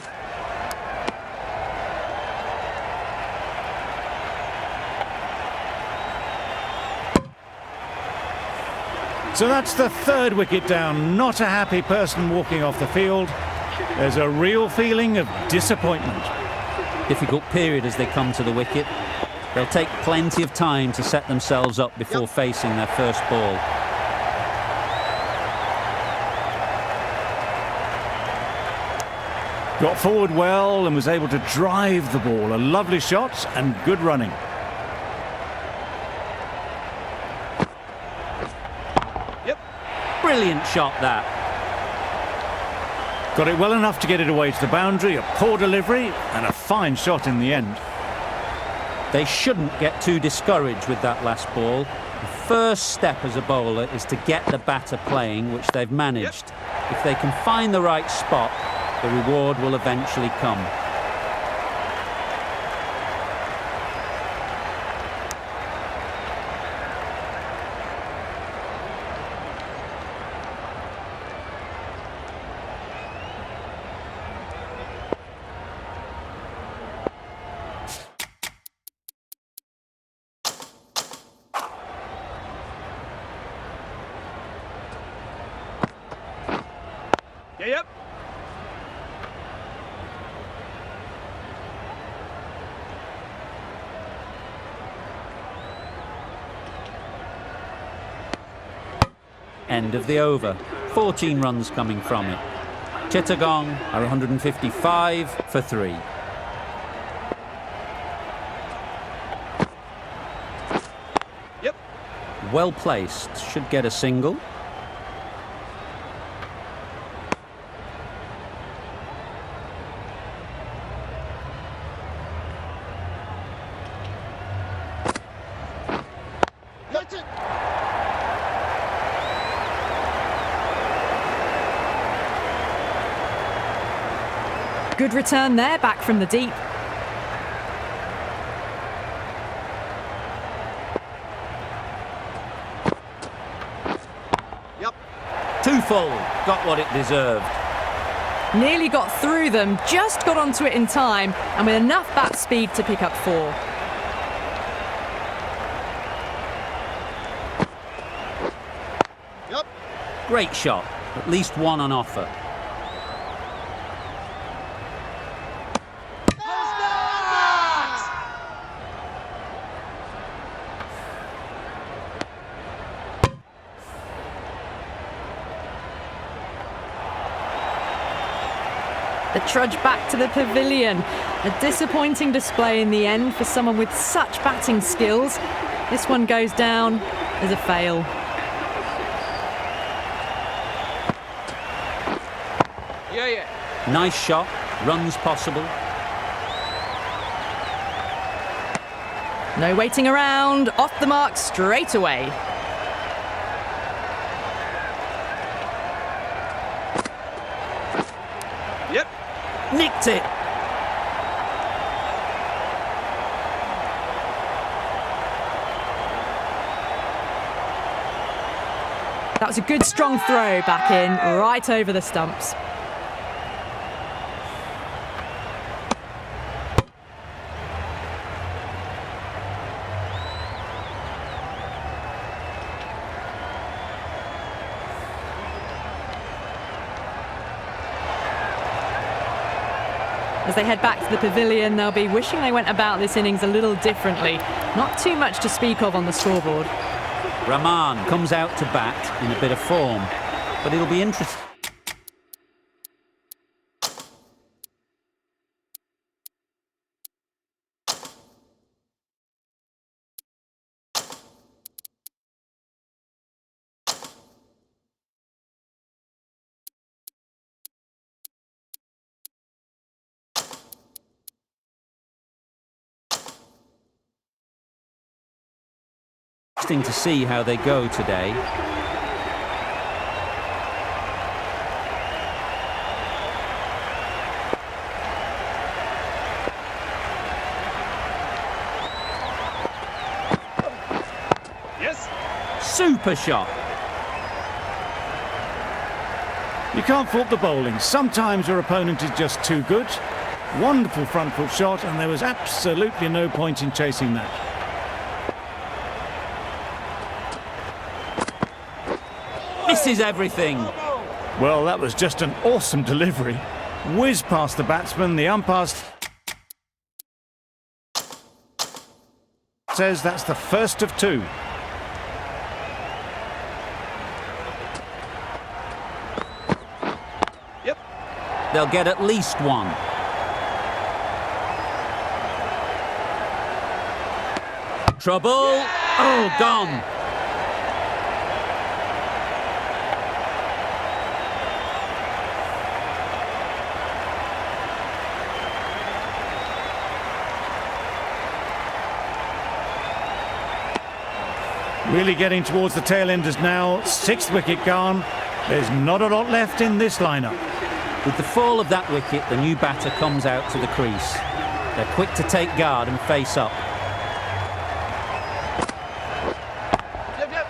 So that's the 3rd wicket down. Not a happy person walking off the field. There's a real feeling of disappointment. Difficult period as they come to the wicket. They'll take plenty of time to set themselves up before facing their first ball. Got forward well and was able to drive the ball. A lovely shot and good running. Brilliant shot that. Got it well enough to get it away to the boundary. A poor delivery and a fine shot in the end. They shouldn't get too discouraged with that last ball. The first step as a bowler is to get the batter playing, which they've managed. If they can find the right spot, the reward will eventually come. Yep. End of the over. 14 runs coming from it. Chittagong are 155 for 3. Yep. Well placed. Should get a single. Lition. Good return there, back from the deep. Yep. Too full. Got what it deserved. Nearly got through them, just got onto it in time, and with enough bat speed to pick up 4. Yep. Great shot. At least one on offer. The trudge back to the pavilion. A disappointing display in the end for someone with such batting skills. This one goes down as a fail. Yeah. Nice shot. Runs possible. No waiting around, off the mark straight away. Yep. Nicked it. That was a good strong throw back in, right over the stumps. As they head back to the pavilion, they'll be wishing they went about this innings a little differently. Not too much to speak of on the scoreboard. Rahman comes out to bat in a bit of form, but it'll be interesting. To see how they go today. Yes. Super shot. You can't fault the bowling. Sometimes your opponent is just too good. Wonderful front foot shot, and there was absolutely no point in chasing that. Misses everything. Well, that was just an awesome delivery. Whiz past the batsman, the umpire says that's the first of 2. Yep. They'll get at least 1. Trouble. Oh, gone. Really getting towards the tail enders now. 6th wicket gone. There's not a lot left in this lineup. With the fall of that wicket, the new batter comes out to the crease. They're quick to take guard and face up. Yep.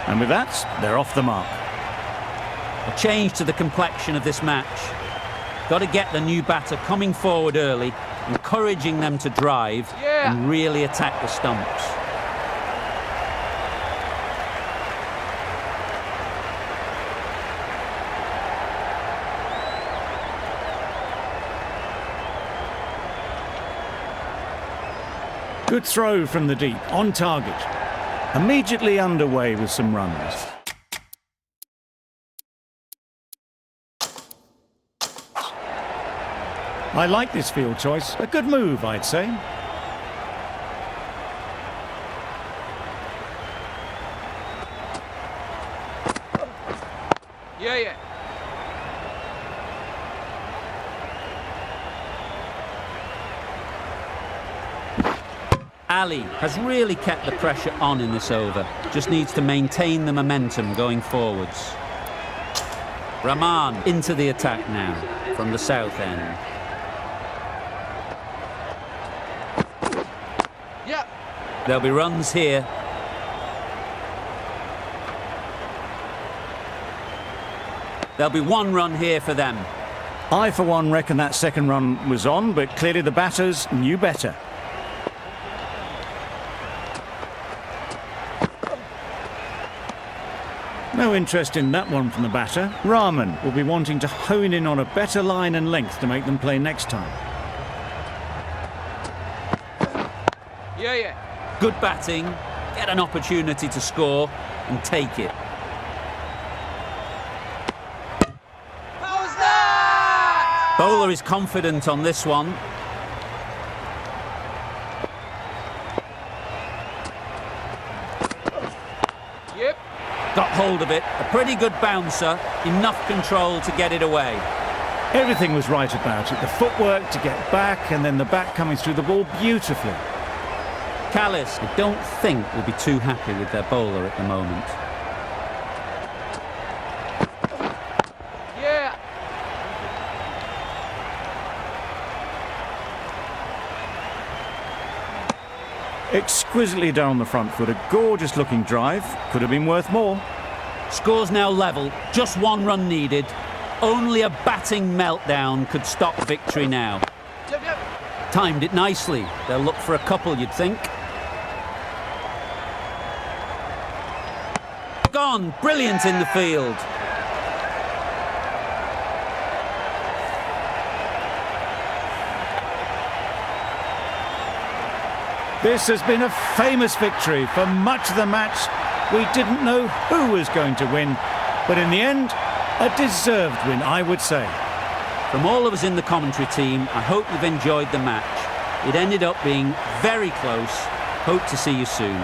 And with that, they're off the mark. A change to the complexion of this match. Got to get the new batter coming forward early, encouraging them to drive and really attack the stumps. Good throw from the deep, on target. Immediately underway with some runs. I like this field choice. A good move, I'd say. Yeah, yeah. Ali has really kept the pressure on in this over. Just needs to maintain the momentum going forwards. Rahman into the attack now from the south end. Yeah. There'll be runs here. There'll be one run here for them. I, for one, reckon that second run was on, but clearly the batters knew better. No interest in that one from the batter. Rahman will be wanting to hone in on a better line and length to make them play next time. Yeah, yeah. Good batting, get an opportunity to score and take it. How's that? Bowler is confident on this one. Yep. Got hold of it, a pretty good bouncer, enough control to get it away. Everything was right about it. The footwork to get back and then the bat coming through the ball beautifully. Callis, I don't think, will be too happy with their bowler at the moment. Yeah. Exquisitely down the front foot, a gorgeous looking drive. Could have been worth more. Score's now level, just one run needed. Only a batting meltdown could stop victory now. Yep, yep. Timed it nicely. They'll look for a couple, you'd think. Gone, brilliant in the field. This has been a famous victory. For much of the match, we didn't know who was going to win, but in the end, a deserved win, I would say. From all of us in the commentary team, I hope you've enjoyed the match. It ended up being very close. Hope to see you soon.